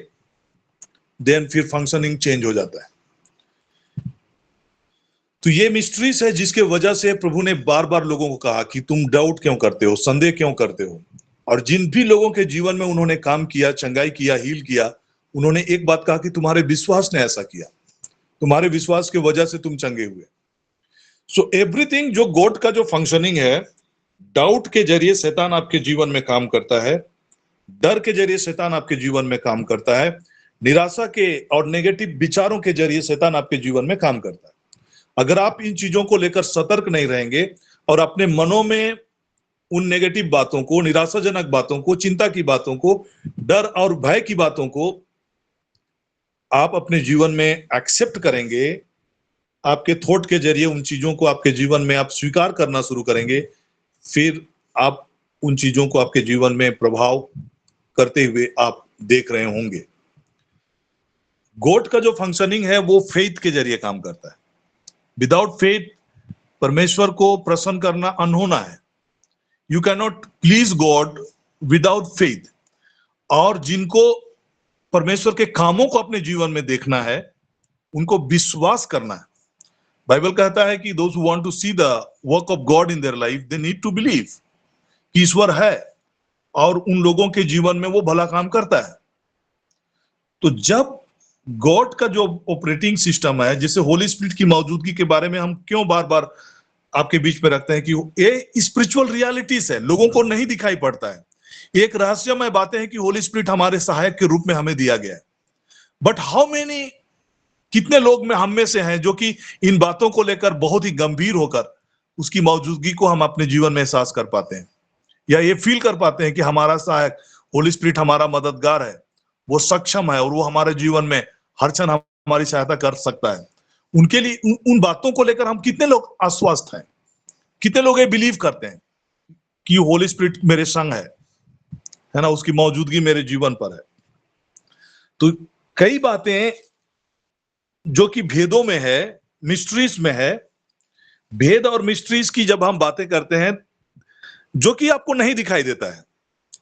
देन फिर फंक्शनिंग चेंज हो जाता है। तो ये मिस्ट्रीज है जिसके वजह से प्रभु ने बार बार लोगों को कहा कि तुम डाउट क्यों करते हो, संदेह क्यों करते हो। और जिन भी लोगों के जीवन में उन्होंने काम किया, चंगाई किया, हील किया, उन्होंने एक बात कहा कि तुम्हारे विश्वास ने ऐसा किया, तुम्हारे विश्वास की वजह से तुम चंगे हुए। सो एवरीथिंग जो गॉड का जो फंक्शनिंग है, डाउट के जरिए शैतान आपके जीवन में काम करता है, डर के जरिए शैतान आपके जीवन में काम करता है, निराशा के और नेगेटिव विचारों के जरिए शैतान आपके जीवन में काम करता है। अगर आप इन चीजों को लेकर सतर्क नहीं रहेंगे और अपने मनों में उन नेगेटिव बातों को, निराशाजनक बातों को, चिंता की बातों को, डर और भय की बातों को आप अपने जीवन में एक्सेप्ट करेंगे, आपके थॉट के जरिए उन चीजों को आपके जीवन में आप स्वीकार करना शुरू करेंगे, फिर आप उन चीजों को आपके जीवन में प्रभाव करते हुए आप देख रहे होंगे। गॉड का जो फंक्शनिंग है वो फेथ के जरिए काम करता है। विदाउट फेथ परमेश्वर को प्रसन्न करना अनहोना है। You can not please God without faith. और जिनको परमेश्वर के कामों को अपने जीवन में देखना है, उनको विश्वास करना है। बाइबल कहता है कि those who want to see the work of God in their life, they need to believe कि ईश्वर है और उन लोगों के जीवन में वो भला काम करता है। तो जब गॉड का जो ऑपरेटिंग सिस्टम है, जैसे होली स्पिरिट की मौजूदगी के बारे में हम क्यों बार बार आपके बीच में रखते हैं कि ये स्पिरिचुअल रियलिटीज है, लोगों को नहीं दिखाई पड़ता है। एक रहस्यमय बातें हैं कि होली स्पिरिट हमारे सहायक के रूप में हमें दिया गया है। बट हाउ मेनी, कितने लोग में हम में से हैं जो कि इन बातों को लेकर बहुत ही गंभीर होकर उसकी मौजूदगी को हम अपने जीवन में एहसास कर पाते हैं, या ये फील कर पाते हैं कि हमारा सहायक होली स्पिरिट हमारा मददगार है, वो सक्षम है और वो हमारे जीवन में हर क्षण हमारी सहायता कर सकता है। उनके लिए उन बातों को लेकर हम कितने लोग आश्वस्त हैं, कितने लोग ये बिलीव करते हैं कि होली स्पिरिट मेरे संग है ना, उसकी मौजूदगी मेरे जीवन पर है। तो कई बातें जो कि भेदों में है, मिस्ट्रीज में है, भेद और मिस्ट्रीज की जब हम बातें करते हैं, जो कि आपको नहीं दिखाई देता है,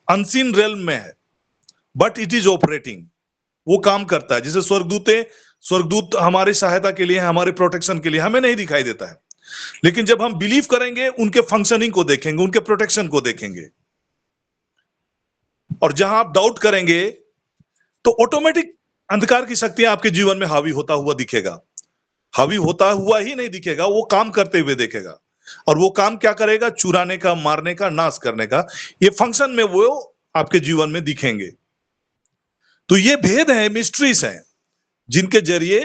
अनसीन रेल्म में है, बट इट इज ऑपरेटिंग, वो काम करता है। जैसे स्वर्गदूत हमारी सहायता के लिए, हमारे प्रोटेक्शन के लिए, हमें नहीं दिखाई देता है, लेकिन जब हम बिलीव करेंगे, उनके फंक्शनिंग को देखेंगे, उनके प्रोटेक्शन को देखेंगे, और जहां आप डाउट करेंगे तो ऑटोमेटिक अंधकार की शक्तियां आपके जीवन में हावी होता हुआ दिखेगा। हावी होता हुआ ही नहीं दिखेगा, वो काम करते हुए दिखेगा। और वो काम क्या करेगा? चुराने का, मारने का, नाश करने का। ये फंक्शन में वो आपके जीवन में दिखेंगे। तो ये भेद है, मिस्ट्रीज हैं, जिनके जरिए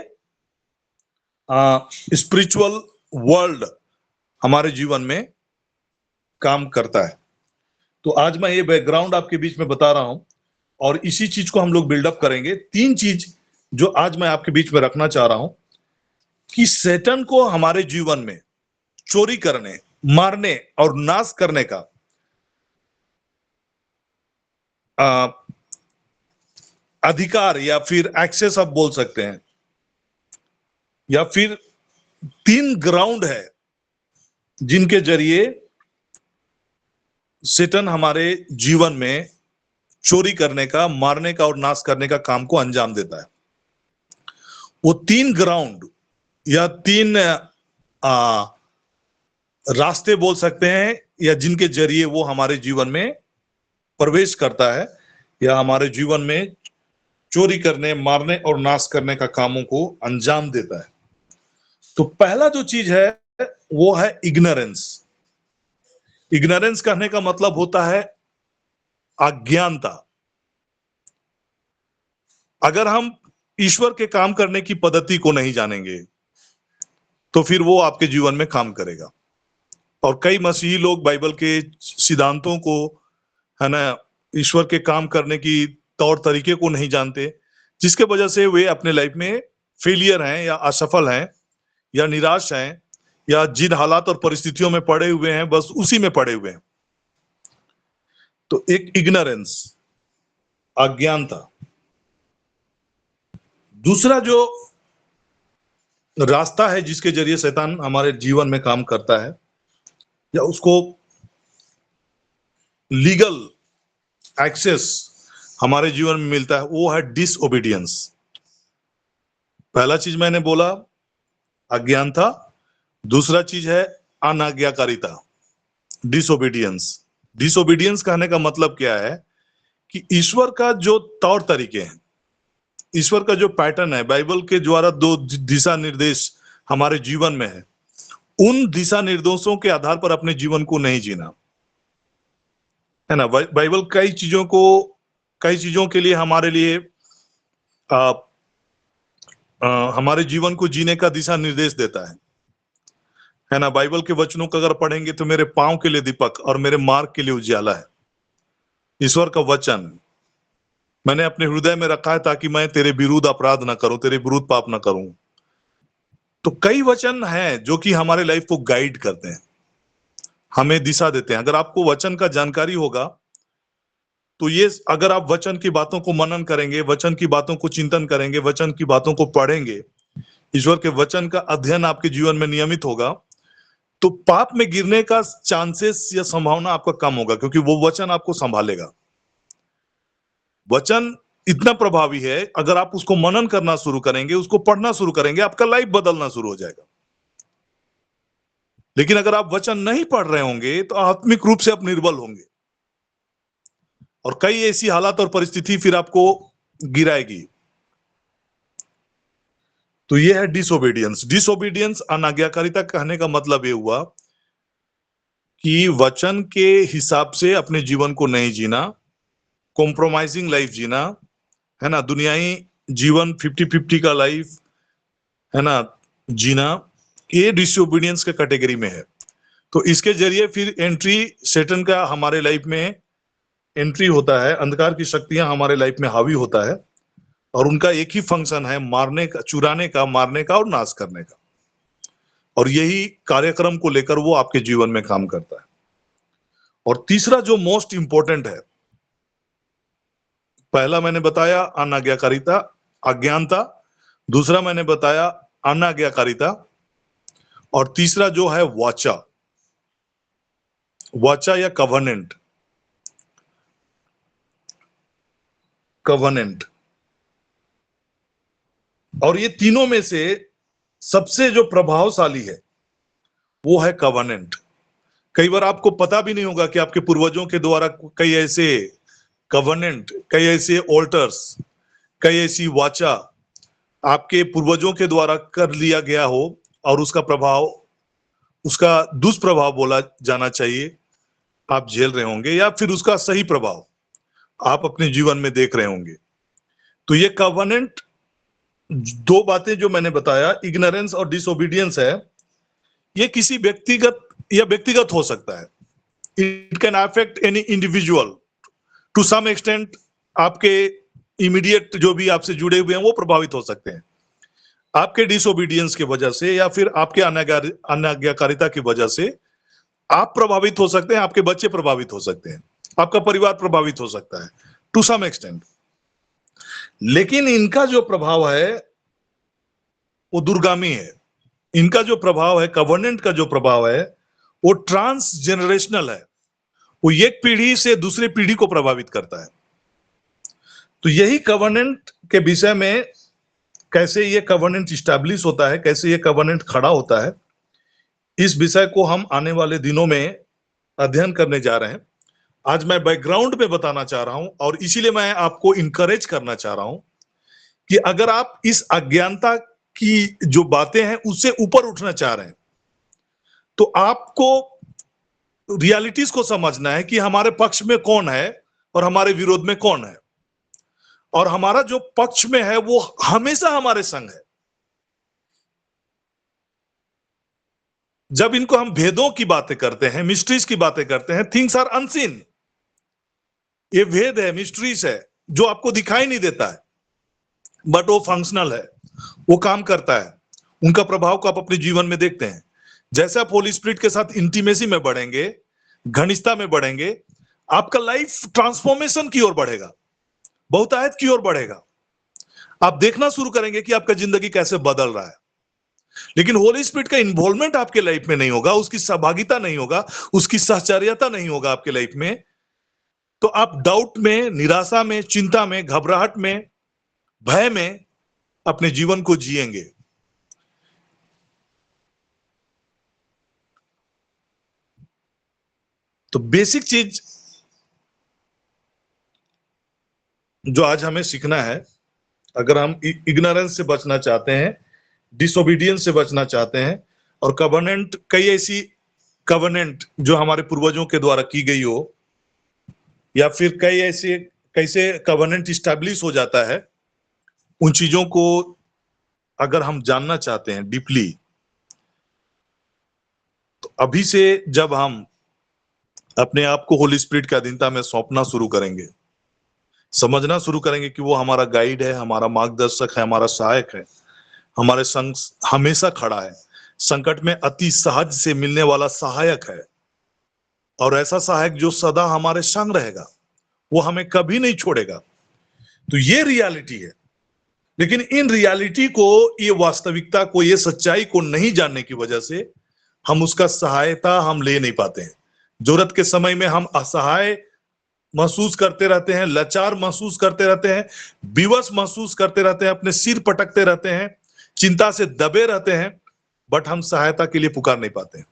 स्पिरिचुअल वर्ल्ड हमारे जीवन में काम करता है। तो आज मैं ये बैकग्राउंड आपके बीच में बता रहा हूं और इसी चीज को हम लोग बिल्डअप करेंगे। 3 चीज जो आज मैं आपके बीच में रखना चाह रहा हूं कि शैतान को हमारे जीवन में चोरी करने, मारने और नाश करने का अधिकार, या फिर एक्सेस आप बोल सकते हैं, या फिर 3 ग्राउंड है जिनके जरिए शैतान हमारे जीवन में चोरी करने का, मारने का और नाश करने का काम को अंजाम देता है। वो 3 ग्राउंड या 3 रास्ते बोल सकते हैं, या जिनके जरिए वो हमारे जीवन में प्रवेश करता है या हमारे जीवन में चोरी करने, मारने और नाश करने का कामों को अंजाम देता है। तो पहला जो चीज है वो है इग्नोरेंस। इग्नोरेंस कहने का मतलब होता है अज्ञानता। अगर हम ईश्वर के काम करने की पद्धति को नहीं जानेंगे तो फिर वो आपके जीवन में काम करेगा। और कई मसीही लोग बाइबल के सिद्धांतों को, है ना, ईश्वर के काम करने की तौर तरीके को नहीं जानते, जिसके वजह से वे अपने लाइफ में फेलियर हैं या असफल हैं या निराश हैं, या जिन हालात और परिस्थितियों में पड़े हुए हैं बस उसी में पड़े हुए हैं। तो एक इग्नोरेंस, अज्ञानता। दूसरा जो रास्ता है जिसके जरिए शैतान हमारे जीवन में काम करता है या उसको लीगल एक्सेस हमारे जीवन में मिलता है, वो है डिसओबीडियंस। पहला चीज मैंने बोला अज्ञानता, दूसरा चीज है अनाज्ञाकारिता, डिसोबीडियंस। डिसोबीडियंस कहने का मतलब क्या है कि ईश्वर का जो तौर तरीके हैं, ईश्वर का जो पैटर्न है, बाइबल के द्वारा दो दिशा निर्देश हमारे जीवन में है, उन दिशा निर्देशों के आधार पर अपने जीवन को नहीं जीना, है ना। बाइबल कई चीजों के लिए हमारे लिए हमारे जीवन को जीने का दिशा निर्देश देता है ना। बाइबल के वचनों को अगर पढ़ेंगे तो मेरे पांव के लिए दीपक और मेरे मार्ग के लिए उजियाला है। ईश्वर का वचन मैंने अपने हृदय में रखा है ताकि मैं तेरे विरुद्ध अपराध ना करूं, तेरे विरुद्ध पाप ना करूं। तो कई वचन हैं जो कि हमारे लाइफ को गाइड करते हैं, हमें दिशा देते हैं। अगर आपको वचन का जानकारी होगा तो ये, अगर आप वचन की बातों को मनन करेंगे, वचन की बातों को चिंतन करेंगे, वचन की बातों को पढ़ेंगे, ईश्वर के वचन का अध्ययन आपके जीवन में नियमित होगा, तो पाप में गिरने का चांसेस या संभावना आपका कम होगा, क्योंकि वो वचन आपको संभालेगा। वचन इतना प्रभावी है, अगर आप उसको मनन करना शुरू करेंगे, उसको पढ़ना शुरू करेंगे, आपका लाइफ बदलना शुरू हो जाएगा। लेकिन अगर आप वचन नहीं पढ़ रहे होंगे तो आत्मिक रूप से आप निर्बल होंगे और कई ऐसी हालात और परिस्थिति फिर आपको गिराएगी। तो यह है डिसोबीडियंस। डिसोबीडियंस, अनाज्ञाकारिता कहने का मतलब ये हुआ कि वचन के हिसाब से अपने जीवन को नहीं जीना, कॉम्प्रोमाइजिंग लाइफ जीना, है ना, दुनियाई जीवन 50-50 का लाइफ, है ना, जीना, ये डिसोबीडियंस के कैटेगरी में है। तो इसके जरिए फिर एंट्री शैतान का हमारे लाइफ में एंट्री होता है, अंधकार की शक्तियां हमारे लाइफ में हावी होता है और उनका एक ही फंक्शन है, मारने का, चुराने का, मारने का और नाश करने का। और यही कार्यक्रम को लेकर वो आपके जीवन में काम करता है। और तीसरा जो मोस्ट इंपॉर्टेंट है, पहला मैंने बताया अनाज्ञाकारिता, अज्ञानता, दूसरा मैंने बताया अनाज्ञाकारिता, और तीसरा जो है वाचा, वाचा या कवर्नेंट। कवर्नेंट, और ये तीनों में से सबसे जो प्रभावशाली है वो है कवर्नेंट। कई बार आपको पता भी नहीं होगा कि आपके पूर्वजों के द्वारा कई ऐसे कवर्नेंट, कई ऐसे ऑल्टर्स, कई ऐसी वाचा आपके पूर्वजों के द्वारा कर लिया गया हो और उसका प्रभाव, उसका दुष्प्रभाव बोला जाना चाहिए, आप झेल रहे होंगे, या फिर उसका सही प्रभाव आप अपने जीवन में देख रहे होंगे। तो ये कवर्नेंट, दो बातें जो मैंने बताया, इग्नोरेंस और डिसोबीडियंस है, ये किसी व्यक्तिगत हो सकता है। It can affect any individual to some extent. आपके इमीडिएट जो भी आपसे जुड़े हुए हैं वो प्रभावित हो सकते हैं आपके डिसोबीडियंस की वजह से, या फिर आपके अनाज्ञाकारिता की वजह से आप प्रभावित हो सकते हैं, आपके बच्चे प्रभावित हो सकते हैं, आपका परिवार प्रभावित हो सकता है टू सम एक्सटेंट। लेकिन इनका जो प्रभाव है वो दूरगामी है। इनका जो प्रभाव है, कवर्नेंट का जो प्रभाव है, वो ट्रांस जेनरेशनल है, वो एक पीढ़ी से दूसरी पीढ़ी को प्रभावित करता है। तो यही कवर्नेंट के विषय में, कैसे ये कवर्नेंट स्टैब्लिश होता है, कैसे ये कवर्नेंट खड़ा होता है, इस विषय को हम आने वाले दिनों में अध्ययन करने जा रहे हैं। आज मैं बैकग्राउंड में बताना चाह रहा हूं और इसीलिए मैं आपको इंकरेज करना चाह रहा हूं कि अगर आप इस अज्ञानता की जो बातें हैं उससे ऊपर उठना चाह रहे हैं तो आपको रियलिटीज को समझना है कि हमारे पक्ष में कौन है और हमारे विरोध में कौन है, और हमारा जो पक्ष में है वो हमेशा हमारे संग है। जब इनको हम भेदों की बातें करते हैं, मिस्ट्रीज की बातें करते हैं, थिंग्स आर अनसीन, ये भेद है, मिस्ट्रीज है जो आपको दिखाई नहीं देता है, बट वो फंक्शनल है, वो काम करता है, उनका प्रभाव को आप अपने जीवन में देखते हैं। जैसे आप होली स्पिरिट के साथ इंटीमेसी में बढ़ेंगे, घनिष्ठता में बढ़ेंगे, आपका लाइफ ट्रांसफॉर्मेशन की ओर बढ़ेगा, बहुतायत की ओर बढ़ेगा। आप देखना शुरू करेंगे कि आपका जिंदगी कैसे बदल रहा है। लेकिन होली स्पिरिट का इन्वॉल्वमेंट आपके लाइफ में नहीं होगा, उसकी सहभागिता नहीं होगा, उसकी सहचर्यता नहीं होगा आपके लाइफ में, तो आप डाउट में, निराशा में, चिंता में, घबराहट में, भय में अपने जीवन को जिएंगे। तो बेसिक चीज जो आज हमें सीखना है, अगर हम इग्नोरेंस से बचना चाहते हैं, डिसोबीडियंस से बचना चाहते हैं, और कवर्नेंट, कई ऐसी कवर्नेंट जो हमारे पूर्वजों के द्वारा की गई हो, या फिर कई ऐसे कैसे कवर्नेंट स्टैब्लिश हो जाता है, उन चीजों को अगर हम जानना चाहते हैं डीपली, तो अभी से जब हम अपने आप को होली स्पिरिट के अधीनता में सौंपना शुरू करेंगे, समझना शुरू करेंगे कि वो हमारा गाइड है, हमारा मार्गदर्शक है, हमारा सहायक है, हमारे संग हमेशा खड़ा है, संकट में अति सहज से मिलने वाला सहायक है, और ऐसा सहायक जो सदा हमारे संग रहेगा, वो हमें कभी नहीं छोड़ेगा। तो ये रियलिटी है। लेकिन इन रियलिटी को, ये वास्तविकता को, ये सच्चाई को नहीं जानने की वजह से हम उसका सहायता हम ले नहीं पाते हैं। जरूरत के समय में हम असहाय महसूस करते रहते हैं, लाचार महसूस करते रहते हैं, विवश महसूस करते रहते हैं, अपने सिर पटकते रहते हैं, चिंता से दबे रहते हैं, बट हम सहायता के लिए पुकार नहीं पाते हैं।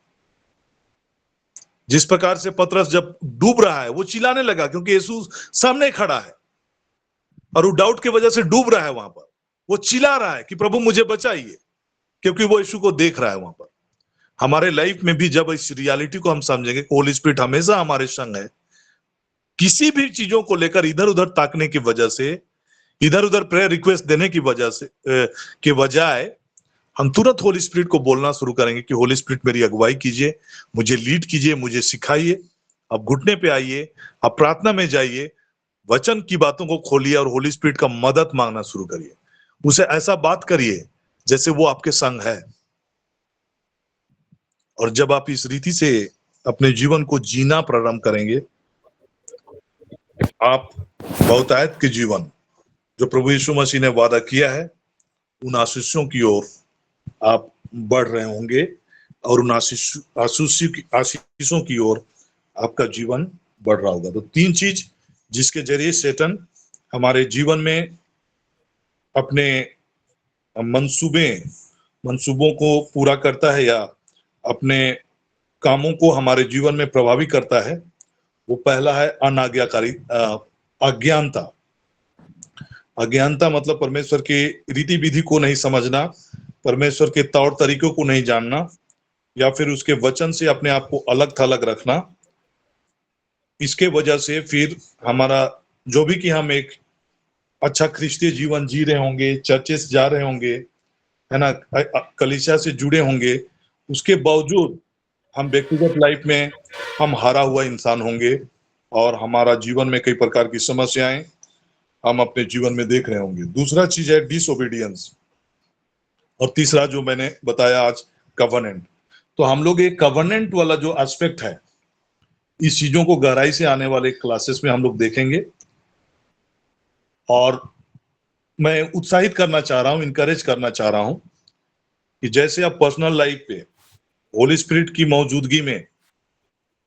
जिस प्रकार से पतरस जब डूब रहा है, वो चिल्लाने लगा क्योंकि यीशु सामने खड़ा है, और वो डाउट की वजह से डूब रहा है। वहां पर वो चिल्ला रहा है कि प्रभु मुझे बचाइए, क्योंकि वो यीशु को देख रहा है वहां पर। हमारे लाइफ में भी जब इस रियलिटी को हम समझेंगे, होली स्पिरिट हमेशा हमारे संग है, किसी भी चीजों को लेकर इधर उधर ताकने की वजह से, इधर उधर प्रेयर रिक्वेस्ट देने की वजह से के बजाय हम तुरंत होली स्पिरिट को बोलना शुरू करेंगे कि होली स्पिरिट मेरी अगुवाई कीजिए, मुझे लीड कीजिए, मुझे सिखाइए। अब घुटने पे आइए, अब प्रार्थना में जाइए, वचन की बातों को खोलिए और होली स्पिरिट का मदद मांगना शुरू करिए। उसे ऐसा बात करिए जैसे वो आपके संग है। और जब आप इस रीति से अपने जीवन को जीना प्रारंभ करेंगे, आप बहुतायत के जीवन जो प्रभु यीशु मसीह ने वादा किया है, उन आशीषों की ओर आप बढ़ रहे होंगे, और उन आशीषों की ओर आपका जीवन बढ़ रहा होगा। तो तीन चीज जिसके जरिए शैतान हमारे जीवन में अपने मंसूबों को पूरा करता है, या अपने कामों को हमारे जीवन में प्रभावी करता है, वो पहला है अज्ञानता। अज्ञानता मतलब परमेश्वर के रीति विधि को नहीं समझना, परमेश्वर के तौर तरीकों को नहीं जानना, या फिर उसके वचन से अपने आप को अलग थलग रखना। इसके वजह से फिर हमारा जो भी कि हम एक अच्छा ख्रिस्तीय जीवन जी रहे होंगे, चर्चेस जा रहे होंगे, है ना, कलीसिया से जुड़े होंगे, उसके बावजूद हम व्यक्तिगत लाइफ में हम हारा हुआ इंसान होंगे, और हमारा जीवन में कई प्रकार की समस्याएं हम अपने जीवन में देख रहे होंगे। दूसरा चीज है डिसोबीडियंस, और तीसरा जो मैंने बताया आज, कवर्नेंट। तो हम लोग एक कवर्नेंट वाला जो एस्पेक्ट है, इस चीजों को गहराई से आने वाले क्लासेस में हम लोग देखेंगे। और मैं उत्साहित करना चाह रहा हूं, इनकरेज करना चाह रहा हूं कि जैसे आप पर्सनल लाइफ पे होली स्पिरिट की मौजूदगी में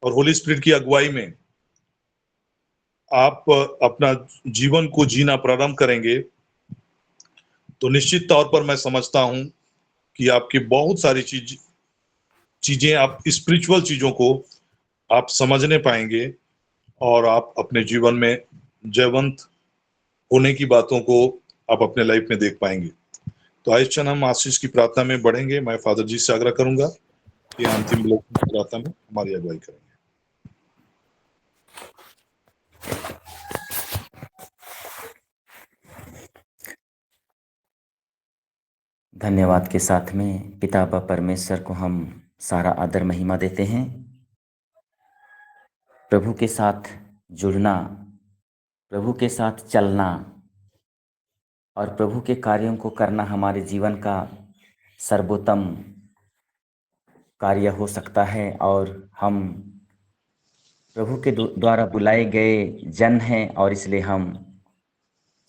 और होली स्पिरिट की अगुवाई में आप अपना जीवन को जीना प्रारंभ करेंगे, तो निश्चित तौर पर मैं समझता हूं कि आपकी बहुत सारी चीजें आप स्पिरिचुअल चीजों को आप समझने पाएंगे, और आप अपने जीवन में जयवंत होने की बातों को आप अपने लाइफ में देख पाएंगे। तो आज क्षण हम आशीष की प्रार्थना में बढ़ेंगे। मैं फादर जी से आग्रह करूंगा कि अंतिम प्रार्थना में हमारी अगुवाई करेंगे। धन्यवाद के साथ में पिता परमेश्वर को हम सारा आदर महिमा देते हैं। प्रभु के साथ जुड़ना, प्रभु के साथ चलना और प्रभु के कार्यों को करना हमारे जीवन का सर्वोत्तम कार्य हो सकता है, और हम प्रभु के द्वारा बुलाए गए जन हैं, और इसलिए हम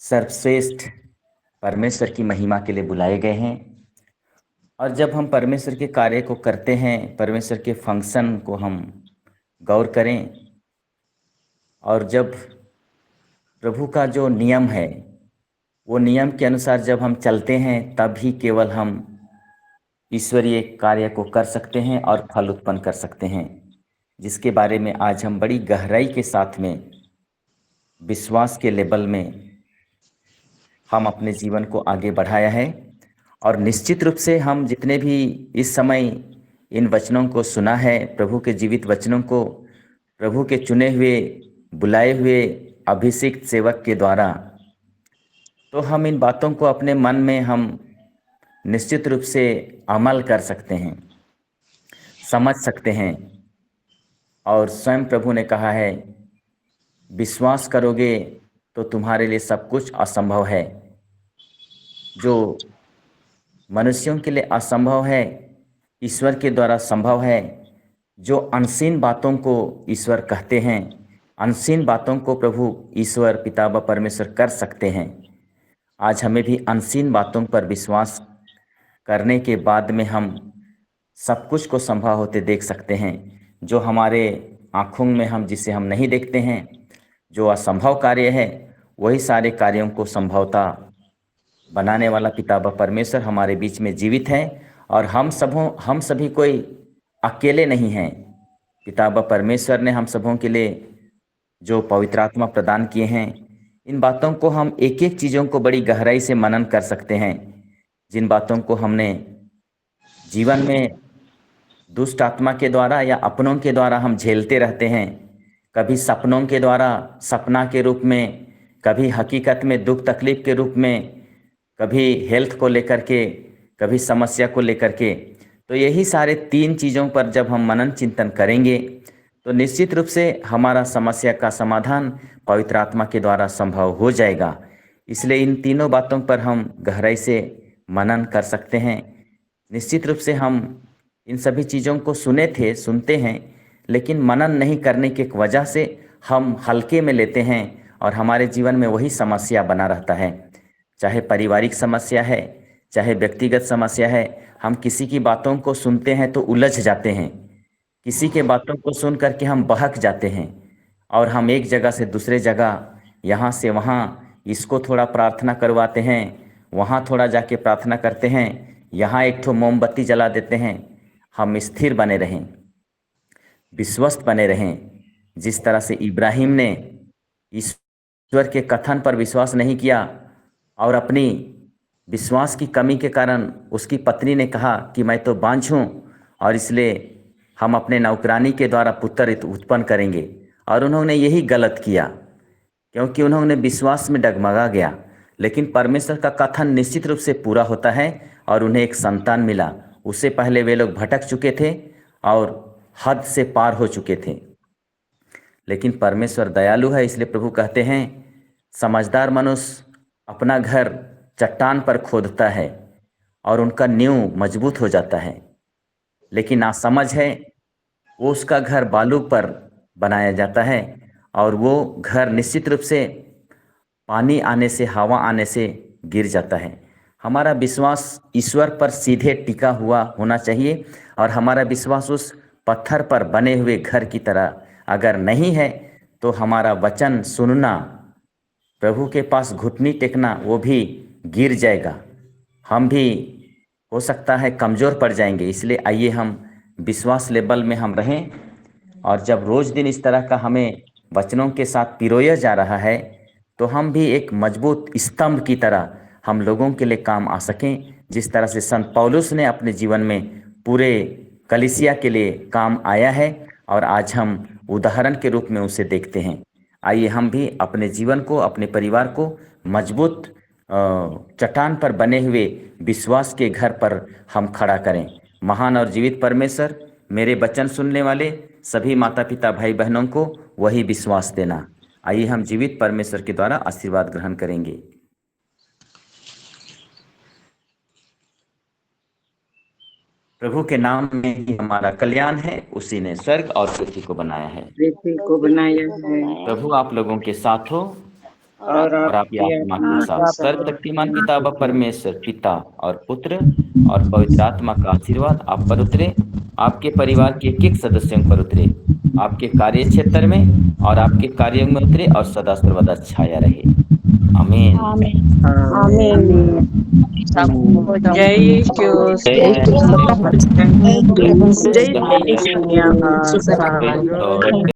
सर्वश्रेष्ठ परमेश्वर की महिमा के लिए बुलाए गए हैं। और जब हम परमेश्वर के कार्य को करते हैं, परमेश्वर के फंक्शन को हम गौर करें, और जब प्रभु का जो नियम है, वो नियम के अनुसार जब हम चलते हैं, तब ही केवल हम ईश्वरीय कार्य को कर सकते हैं और फल उत्पन्न कर सकते हैं। जिसके बारे में आज हम बड़ी गहराई के साथ में विश्वास के लेवल में हम अपने जीवन को आगे बढ़ाया है। और निश्चित रूप से हम जितने भी इस समय इन वचनों को सुना है, प्रभु के जीवित वचनों को, प्रभु के चुने हुए बुलाए हुए अभिषिक्त सेवक के द्वारा, तो हम इन बातों को अपने मन में हम निश्चित रूप से अमल कर सकते हैं, समझ सकते हैं। और स्वयं प्रभु ने कहा है, विश्वास करोगे तो तुम्हारे लिए सब कुछ असंभव है। जो मनुष्यों के लिए असंभव है, ईश्वर के द्वारा संभव है। जो अनसीन बातों को ईश्वर कहते हैं, अनसीन बातों को प्रभु ईश्वर पिता व परमेश्वर कर सकते हैं। आज हमें भी अनसीन बातों पर विश्वास करने के बाद में हम सब कुछ को संभव होते देख सकते हैं। जो हमारे आँखों में हम जिसे हम नहीं देखते हैं, जो असंभव कार्य है, वही सारे कार्यों को संभवता बनाने वाला पिता व परमेश्वर हमारे बीच में जीवित है। और हम सभी कोई अकेले नहीं हैं। पिता व परमेश्वर ने हम सबों के लिए जो पवित्र आत्मा प्रदान किए हैं, इन बातों को हम एक एक चीज़ों को बड़ी गहराई से मनन कर सकते हैं। जिन बातों को हमने जीवन में दुष्ट आत्मा के द्वारा या अपनों के द्वारा हम झेलते रहते हैं, कभी सपनों के द्वारा, सपना के रूप में, कभी हकीकत में दुख तकलीफ के रूप में, कभी हेल्थ को लेकर के, कभी समस्या को लेकर के। तो यही सारे 3 चीज़ों पर जब हम मनन चिंतन करेंगे तो निश्चित रूप से हमारा समस्या का समाधान पवित्र आत्मा के द्वारा संभव हो जाएगा। इसलिए इन तीनों बातों पर हम गहराई से मनन कर सकते हैं। निश्चित रूप से हम इन सभी चीज़ों को सुनते हैं, लेकिन मनन नहीं करने की वजह से हम हल्के में लेते हैं और हमारे जीवन में वही समस्या बना रहता है। चाहे पारिवारिक समस्या है, चाहे व्यक्तिगत समस्या है, हम किसी की बातों को सुनते हैं तो उलझ जाते हैं, किसी के बातों को सुन करके हम बहक जाते हैं और हम एक जगह से दूसरे जगह, यहाँ से वहाँ, इसको थोड़ा प्रार्थना करवाते हैं, वहाँ थोड़ा जाके प्रार्थना करते हैं, यहाँ एक ठो मोमबत्ती जला देते हैं। हम स्थिर बने रहें, विश्वस्त बने रहें। जिस तरह से इब्राहिम ने ईश्वर के कथन पर विश्वास नहीं किया और अपनी विश्वास की कमी के कारण उसकी पत्नी ने कहा कि मैं तो बांझ हूँ और इसलिए हम अपने नौकरानी के द्वारा पुत्र उत्पन्न करेंगे, और उन्होंने यही गलत किया क्योंकि उन्होंने विश्वास में डगमगा गया। लेकिन परमेश्वर का कथन निश्चित रूप से पूरा होता है और उन्हें एक संतान मिला। उससे पहले वे लोग भटक चुके थे और हद से पार हो चुके थे। लेकिन परमेश्वर दयालु है, इसलिए प्रभु कहते हैं, समझदार मनुष्य अपना घर चट्टान पर खोदता है और उनका नींव मजबूत हो जाता है, लेकिन नासमझ है वो उसका घर बालू पर बनाया जाता है और वो घर निश्चित रूप से पानी आने से, हवा आने से गिर जाता है। हमारा विश्वास ईश्वर पर सीधे टिका हुआ होना चाहिए और हमारा विश्वास उस पत्थर पर बने हुए घर की तरह अगर नहीं है तो हमारा वचन सुनना, प्रभु के पास घुटनी टेकना, वो भी गिर जाएगा। हम भी हो सकता है कमज़ोर पड़ जाएंगे। इसलिए आइए हम विश्वास लेवल में हम रहें और जब रोज़ दिन इस तरह का हमें वचनों के साथ पिरोया जा रहा है तो हम भी एक मजबूत स्तंभ की तरह हम लोगों के लिए काम आ सकें। जिस तरह से संत पौलुस ने अपने जीवन में पूरे कलीसिया के लिए काम आया है और आज हम उदाहरण के रूप में उसे देखते हैं। आइए हम भी अपने जीवन को, अपने परिवार को मजबूत चट्टान पर बने हुए विश्वास के घर पर हम खड़ा करें। महान और जीवित परमेश्वर, मेरे वचन सुनने वाले सभी माता पिता भाई बहनों को वही विश्वास देना। आइए हम जीवित परमेश्वर के द्वारा आशीर्वाद ग्रहण करेंगे। प्रभु के नाम में ही हमारा कल्याण है, उसी ने स्वर्ग और पृथ्वी को बनाया है। पृथ्वी को बनाया है प्रभु आप लोगों के साथ हो और और आपकी आत्मा के साथ। सर्वशक्तिमान पिता व परमेश्वर, पिता और पुत्र और पवित्र आत्मा का आशीर्वाद आप पर उतरे, आपके परिवार के एक एक सदस्यों पर उतरे, आपके कार्य क्षेत्र में और आपके कार्यों में उतरे और सदा सर्वदा छाया रहे। आमीन। आमीन। आमीन। सबको जय यीशु। जय यीशु। जय जय जय दुनिया का और सारो